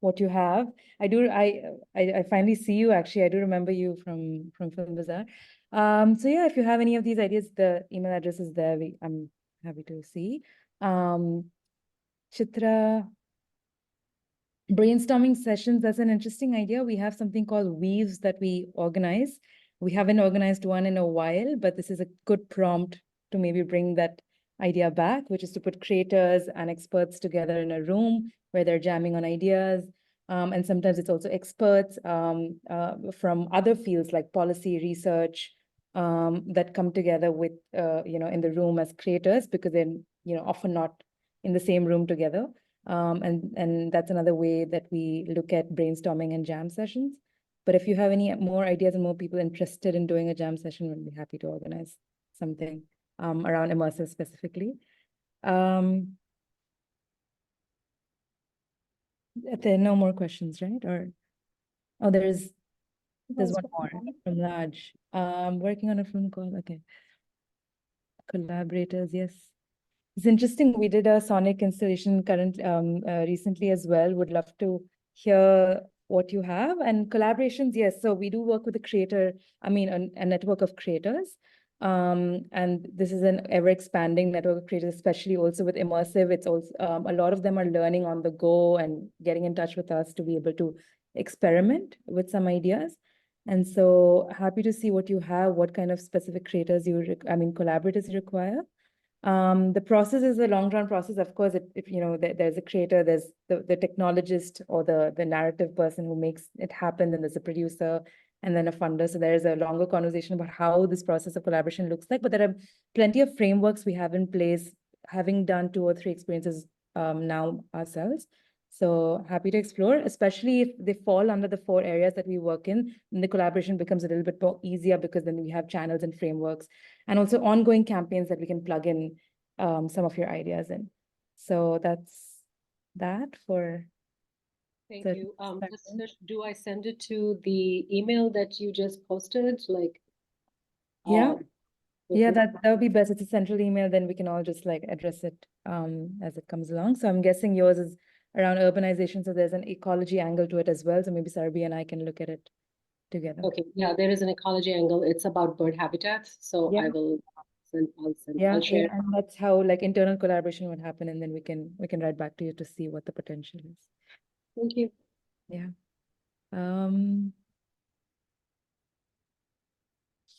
what you have. I finally see you, actually. I do remember you from Film Bazaar. So yeah, if you have any of these ideas, the email address is there. I'm happy to see. Chitra, brainstorming sessions, that's an interesting idea. We have something called weaves that we organize. We haven't organized one in a while, but this is a good prompt to maybe bring that idea back, which is to put creators and experts together in a room where they're jamming on ideas. And sometimes it's also experts from other fields like policy, research, that come together with, in the room as creators, because they're, often not in the same room together. And that's another way that we look at brainstorming and jam sessions. But if you have any more ideas and more people interested in doing a jam session, we'll be happy to organize something around immersive specifically. There are no more questions, right? Or there's one more from Raj. Working on a film called, okay. Collaborators, yes. It's interesting. We did a sonic installation recently as well. Would love to hear what you have. And collaborations, yes. So we do work with a network of creators. And this is an ever expanding network of creators, especially also with immersive. It's also a lot of them are learning on the go and getting in touch with us to be able to experiment with some ideas. And so happy to see what you have, what kind of specific creators collaborators you require. The process is a long run process. Of course, there's a creator, there's the technologist or the narrative person who makes it happen, then there's a producer and then a funder. So there's a longer conversation about how this process of collaboration looks like, but there are plenty of frameworks we have in place, having done 2 or 3 experiences now ourselves. So happy to explore, especially if they fall under the 4 areas that we work in, and the collaboration becomes a little bit more easier because then we have channels and frameworks and also ongoing campaigns that we can plug in some of your ideas in. So that's that for. Thank you. Do I send it to the email that you just posted? Like, yeah, that would be best. It's a central email, then we can all just like address it as it comes along. So I'm guessing yours is around urbanization. So there's an ecology angle to it as well. So maybe Sarbi and I can look at it together. Okay, yeah, there is an ecology angle. It's about bird habitats. So Yeah. I will Yeah, I'll share. and that's how like internal collaboration would happen, and then we can write back to you to see what the potential is. Thank you. Yeah.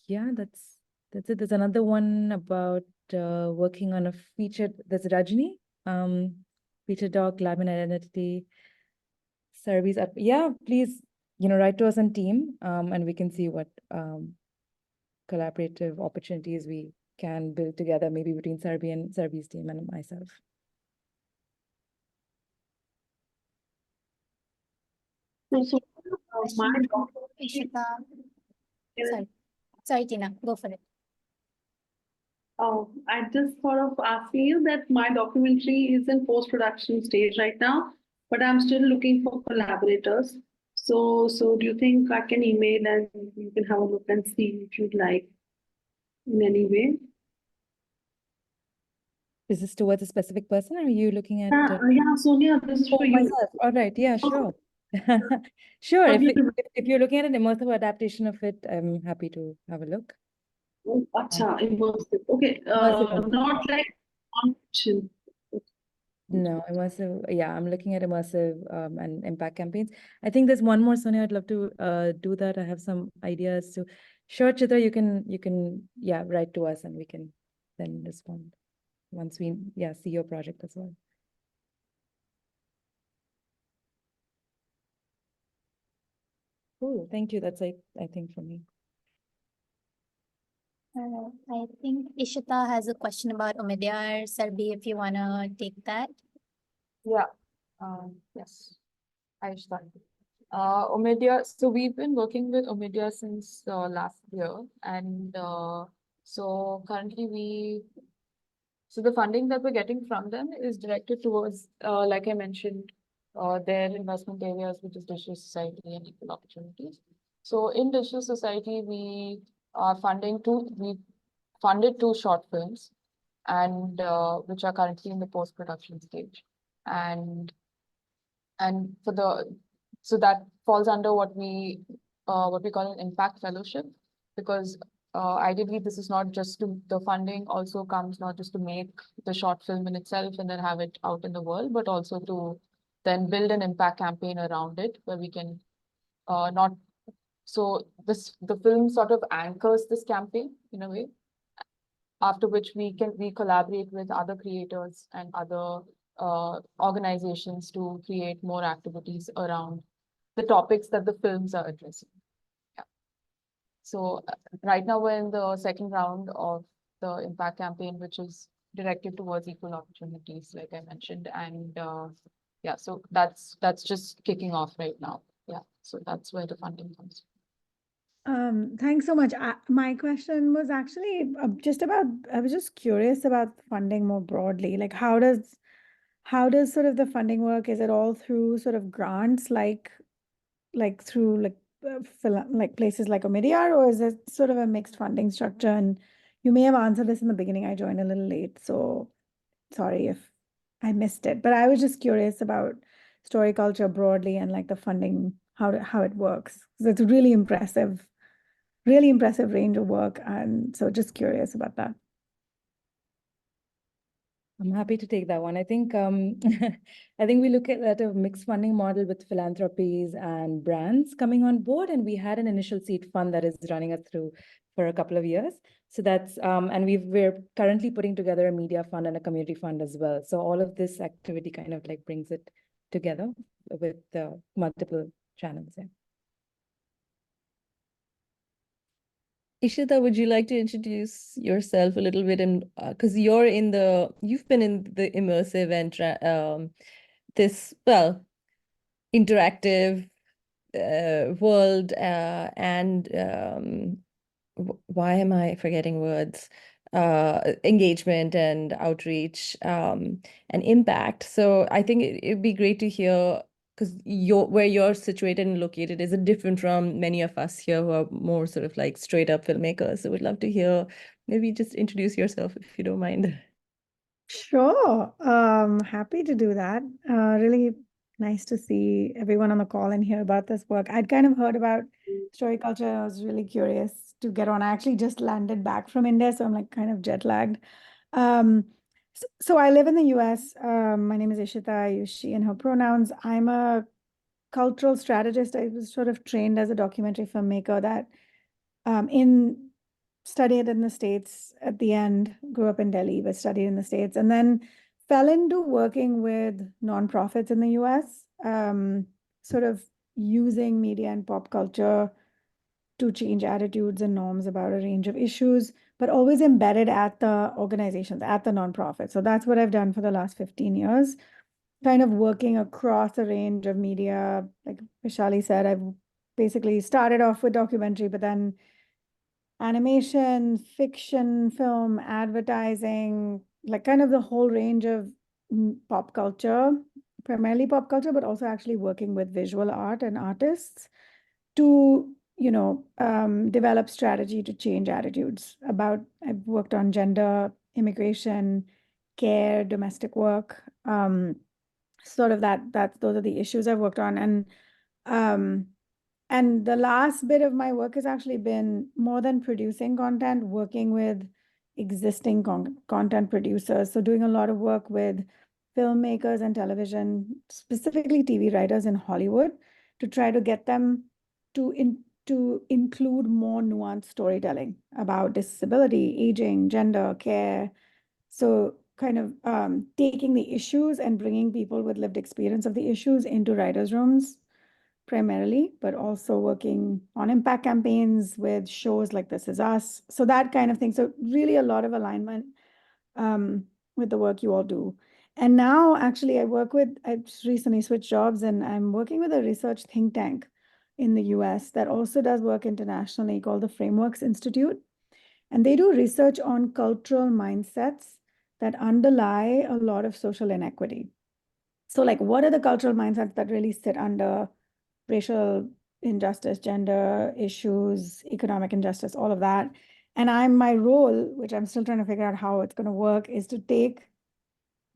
Yeah, that's it. There's another one about working on a featured. There's Rajni, feature doc, lab and identity. Surveys up. Yeah, please, write to us on team, and we can see what collaborative opportunities we can build together, maybe between Sarbi and Sarbi's team and myself. So Ishita. Sorry, Tina, go for it. Oh, I just thought of asking you that my documentary is in post-production stage right now, but I'm still looking for collaborators. So do you think I can email and you can have a look and see if you'd like in any way? Is this towards a specific person, or are you looking at? Yeah, Sonia, this is for you. Myself. All right. Yeah, sure. Sure. If you're looking at an immersive adaptation of it, I'm happy to have a look. Oh, acha, immersive. Okay, Immersive. not like non-fiction. No, immersive. Yeah, I'm looking at immersive and impact campaigns. I think there's one more, Sonia. I'd love to do that. I have some ideas. So, sure, Chitra, you can write to us and we can then respond once we see your project as well. Cool. Thank you. That's it, I think, for me. I think Ishita has a question about Omidyar. Sarbi, if you want to take that. Yeah. Yes. I start. Omidyar. So we've been working with Omidyar since last year, and so currently so the funding that we're getting from them is directed towards, like I mentioned, their investment areas, which is digital society and equal opportunities. So in digital society, we funded two short films, and which are currently in the post-production stage, and so that falls under what we call an impact fellowship, because ideally this is not just the funding also comes not just to make the short film in itself and then have it out in the world, but also to then build an impact campaign around it where we can not so the film sort of anchors this campaign in a way, after which we collaborate with other creators and other organizations to create more activities around the topics that the films are addressing. Yeah. So right now we're in the second round of the impact campaign, which is directed towards equal opportunities, like I mentioned, and yeah, so that's just kicking off right now. Yeah, so that's where the funding comes from. Thanks so much. My question was actually just about, I was just curious about funding more broadly. Like how does sort of the funding work? Is it all through sort of grants, like through like places like Omidyar, or is it sort of a mixed funding structure? And you may have answered this in the beginning. I joined a little late, so sorry if I missed it. But I was just curious about Storiculture broadly and like the funding, how it works. So it's really impressive range of work, and so just curious about that. I'm happy to take that one. I think I think we look at a mixed funding model with philanthropies and brands coming on board, and we had an initial seed fund that is running us through for a couple of years. So that's and we're currently putting together a media fund and a community fund as well. So all of this activity kind of like brings it together with multiple channels. Yeah. Ishita, would you like to introduce yourself a little bit? And because you've been in the immersive and this, well, interactive world and why am I forgetting words? Engagement and outreach and impact. So I think it'd be great to hear, because where you're situated and located is different from many of us here who are more sort of like straight up filmmakers. So we'd love to hear, maybe just introduce yourself if you don't mind. Sure. Happy to do that. Really nice to see everyone on the call and hear about this work. I'd kind of heard about Storiculture. I was really curious to get on. I actually just landed back from India, so I'm like kind of jet lagged. So I live in the US. My name is Ishita. I use she and her pronouns. I'm a cultural strategist. I was sort of trained as a documentary filmmaker that studied in the States at the end, grew up in Delhi, but studied in the States, and then fell into working with nonprofits in the US, sort of using media and pop culture to change attitudes and norms about a range of issues, but always embedded at the organizations, at the nonprofit. So that's what I've done for the last 15 years, kind of working across a range of media. Like Vishali said, I've basically started off with documentary, but then animation, fiction, film, advertising, like kind of the whole range of pop culture, primarily pop culture, but also actually working with visual art and artists to, develop strategy to change attitudes about. I've worked on gender, immigration, care, domestic work, sort of those are the issues I've worked on. And the last bit of my work has actually been more than producing content, working with existing content producers. So doing a lot of work with filmmakers and television, specifically TV writers in Hollywood, to try to get them to include more nuanced storytelling about disability, aging, gender, care. So kind of taking the issues and bringing people with lived experience of the issues into writers' rooms primarily, but also working on impact campaigns with shows like This Is Us. So that kind of thing. So really a lot of alignment with the work you all do. And now actually I just recently switched jobs and I'm working with a research think tank in the US that also does work internationally called the Frameworks Institute. And they do research on cultural mindsets that underlie a lot of social inequity. So like, what are the cultural mindsets that really sit under racial injustice, gender issues, economic injustice, all of that? And my role, which I'm still trying to figure out how it's going to work, is to take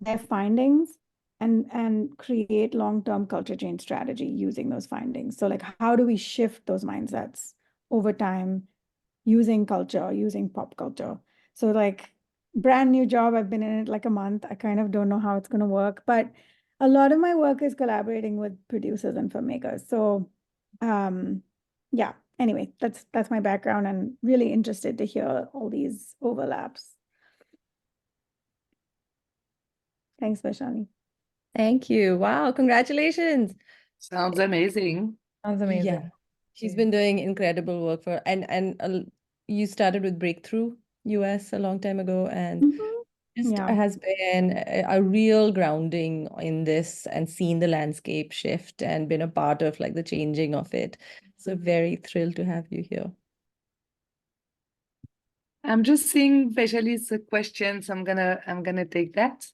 their findings and create long-term culture change strategy using those findings. So like, how do we shift those mindsets over time using culture, using pop culture? So like, brand new job, I've been in it like a month. I kind of don't know how it's going to work, but a lot of my work is collaborating with producers and filmmakers. So yeah, anyway, that's my background and really interested to hear all these overlaps. Thanks, Vaishali. Thank you. Wow, congratulations. Sounds amazing. Sounds amazing. Yeah, she's been doing incredible work you started with Breakthrough US a long time ago, and just has been a real grounding in this and seen the landscape shift and been a part of like the changing of it. So very thrilled to have you here. I'm just seeing Vaishali's question, so I'm gonna take that.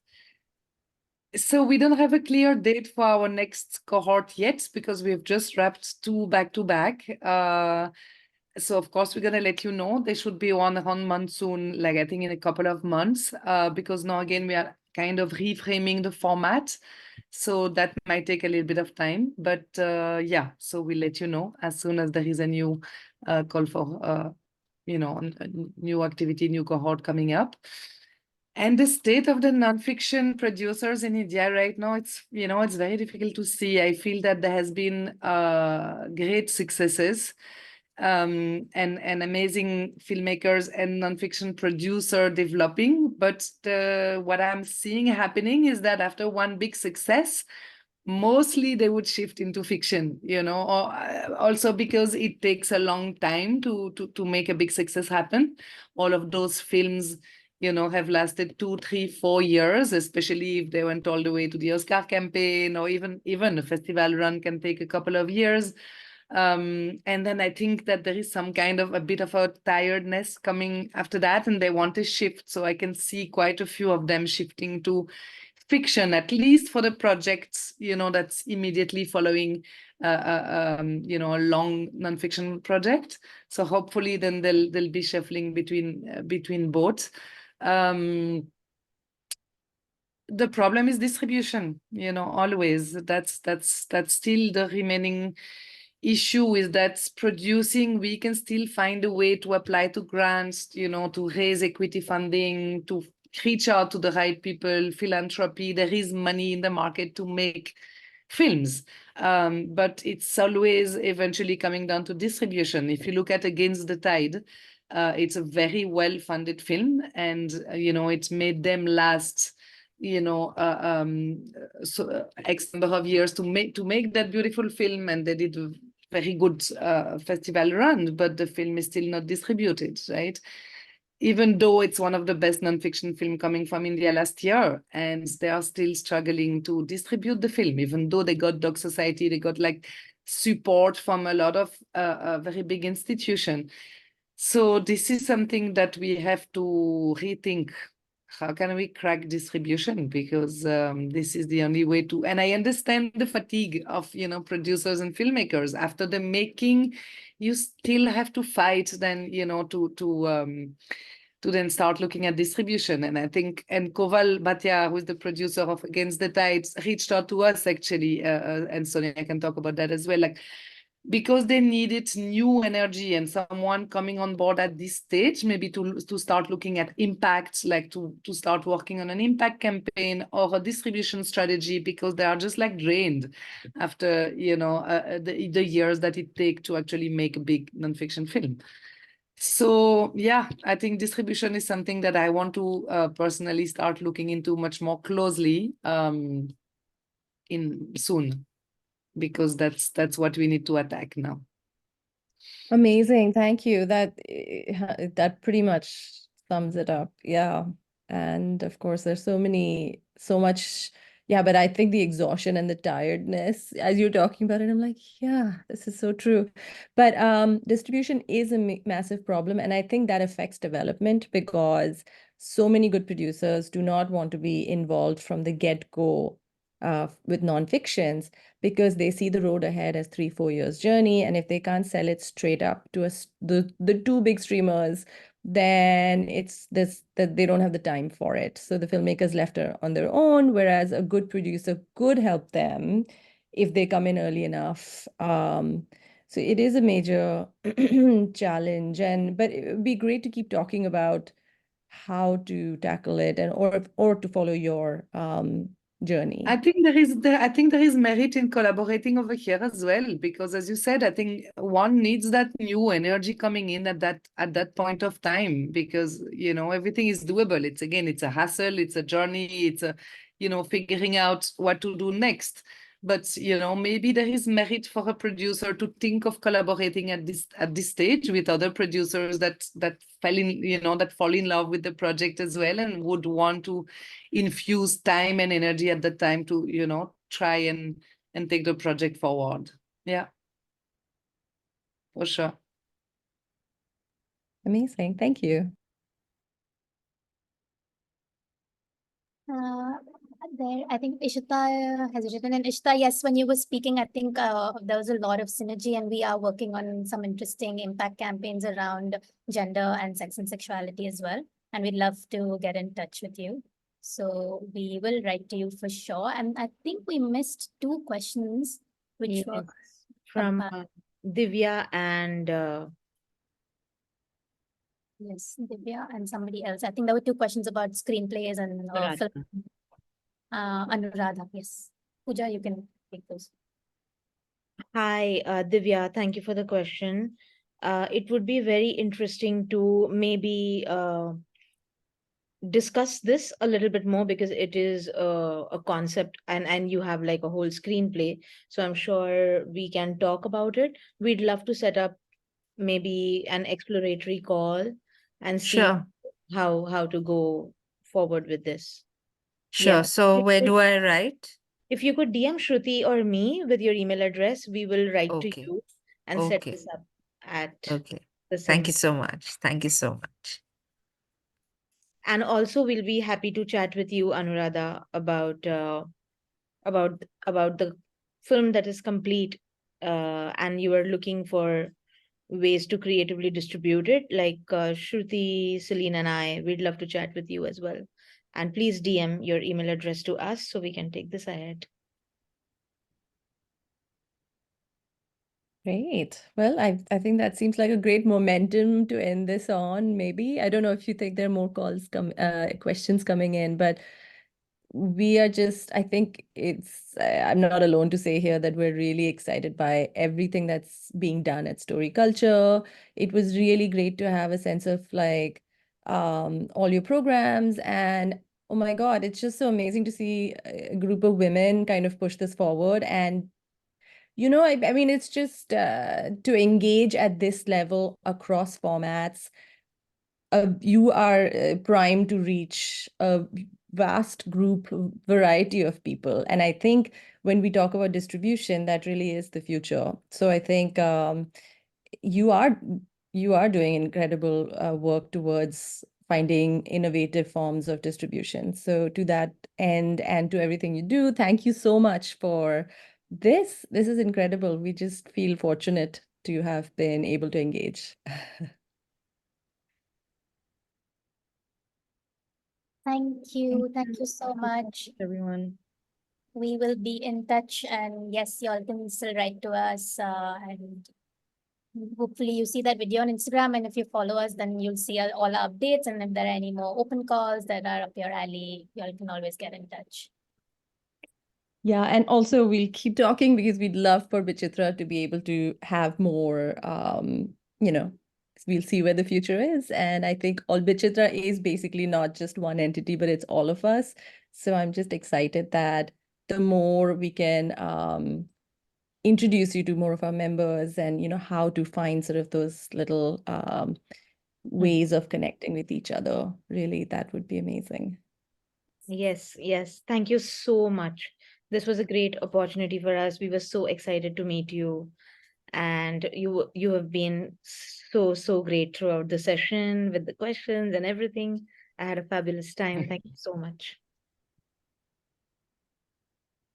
So we don't have a clear date for our next cohort yet because we've just wrapped 2 back-to-back. So of course we're gonna let you know. They should be on monsoon, like I think in a couple of months, because now again we are kind of reframing the format. So that might take a little bit of time, but yeah, so we'll let you know as soon as there is a new call for, a new activity, new cohort coming up. And the state of the nonfiction producers in India right now, it's very difficult to see. I feel that there has been great successes and amazing filmmakers and nonfiction producer developing. But what I'm seeing happening is that after one big success, mostly they would shift into fiction, or also because it takes a long time to make a big success happen. All of those films have lasted 2, 3, 4 years, especially if they went all the way to the Oscar campaign, or even a festival run can take a couple of years. And then I think that there is some kind of a bit of a tiredness coming after that, and they want to shift. So I can see quite a few of them shifting to fiction, at least for the projects, that's immediately following a long nonfiction project. So hopefully then they'll be shuffling between both. the problem is distribution, always. That's still the remaining issue, is that producing, we can still find a way to apply to grants, to raise equity funding, to reach out to the right people, philanthropy. There is money in the market to make films, but it's always eventually coming down to distribution. If you look at Against the Tide, it's a very well-funded film, and it made them last X number of years to make that beautiful film, and they did a very good festival run, but the film is still not distributed, right? Even though it's one of the best nonfiction film coming from India last year, and they are still struggling to distribute the film, even though they got Dog Society, they got like support from a lot of very big institution. So this is something that we have to rethink. How can we crack distribution? Because this is the only way to, and I understand the fatigue of, producers and filmmakers. After the making, you still have to fight then, to then start looking at distribution. And I think, and Koval Bhatia, who is the producer of Against the Tides, reached out to us actually, and Sonia can talk about that as well, like, because they needed new energy and someone coming on board at this stage, maybe to start looking at impact, like to start working on an impact campaign or a distribution strategy, because they are just like drained after, the years that it takes to actually make a big nonfiction film. So yeah, I think distribution is something that I want to personally start looking into much more closely in soon, because that's what we need to attack now. Amazing. Thank you. That pretty much sums it up. Yeah. And of course, there's so much. Yeah, but I think the exhaustion and the tiredness, as you're talking about it, I'm like, yeah, this is so true. But distribution is a massive problem. And I think that affects development, because so many good producers do not want to be involved from the get-go with nonfictions, because they see the road ahead as 3-4 years journey. And if they can't sell it straight up to the two big streamers, then it's this that they don't have the time for it. So the filmmakers left on their own, whereas a good producer could help them if they come in early enough. So it is a major challenge, but it would be great to keep talking about how to tackle it, and or to follow your journey. I think there is merit in collaborating over here as well, because as you said, I think one needs that new energy coming in at that point of time, because everything is doable. It's a hassle, it's a journey, it's a figuring out what to do next. But maybe there is merit for a producer to think of collaborating at this stage with other producers that fall in love with the project as well, and would want to infuse time and energy at the time to try and take the project forward. Yeah, for sure. Amazing. Thank you. I think Ishita has written, and Ishita, yes, when you were speaking, I think there was a lot of synergy, and we are working on some interesting impact campaigns around gender and sex and sexuality as well. And we'd love to get in touch with you. So we will write to you for sure. And I think we missed 2 questions, which were from Divya and yes, Divya and somebody else. I think there were 2 questions about screenplays and film. Anuradha, yes. Pooja, you can take those. Hi, Divya, thank you for the question. It would be very interesting to maybe discuss this a little bit more, because it is a concept, and you have like a whole screenplay. So I'm sure we can talk about it. We'd love to set up maybe an exploratory call and see how to go forward with this. Sure. Yeah. So where do I write? If you could DM Shruti or me with your email address, we will write to Okay. you and set Okay. this up at Okay. the Thank same. you so much. Thank you so much. And also, we'll be happy to chat with you, Anuradha, about the film that is complete, and you are looking for ways to creatively distribute it. Like Shruti, Celine, and I, we'd love to chat with you as well. And please DM your email address to us so we can take this ahead. Great. Well, I think that seems like a great momentum to end this on, maybe. I don't know if you think there are more questions coming in, but we are just, I think I'm not alone to say here that we're really excited by everything that's being done at Storiculture. It was really great to have a sense of like all your programs, and oh my God, it's just so amazing to see a group of women kind of push this forward. And I mean, it's just to engage at this level across formats. You are primed to reach a vast group, variety of people. And I think when we talk about distribution, that really is the future. So I think you are doing incredible work towards finding innovative forms of distribution. So to that end and to everything you do, thank you so much for this. This is incredible. We just feel fortunate to have been able to engage. Thank you. Thank you so much. Everyone. We will be in touch, and yes, y'all can still write to us, and hopefully you see that video on Instagram, and if you follow us, then you'll see all our updates, and if there are any more open calls that are up your alley, y'all can always get in touch. Yeah, and also we'll keep talking because we'd love for Bichitra to be able to have more, we'll see where the future is. And I think all Bichitra is basically not just one entity, but it's all of us. So I'm just excited that the more we can introduce you to more of our members and, how to find sort of those little ways of connecting with each other, really, that would be amazing. Yes, yes. Thank you so much. This was a great opportunity for us. We were so excited to meet you. And you have been so great throughout the session with the questions and everything. I had a fabulous time. Thank you so much.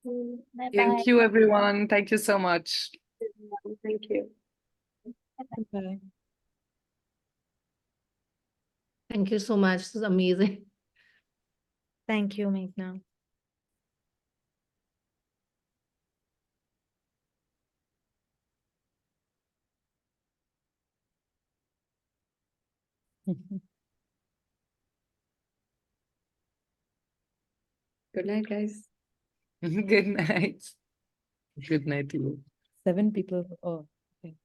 Bye-bye. Thank you, everyone. Thank you so much. Thank you. Bye. Thank you so much. This is amazing. Thank you, Meghna. Good night, guys. Good night. Good night to you. 7 people. Oh, okay.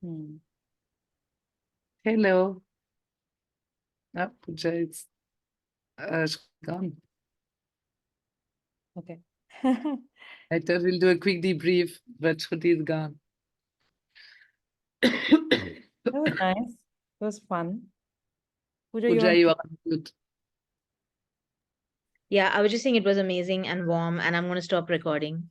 Hmm. Hello. Oh, Pooja is gone. Okay. I thought we'll do a quick debrief, but Shruti is gone. That was nice. It was fun. Pooja, Pooja, you are good. Yeah, I was just saying it was amazing and warm, and I'm going to stop recording.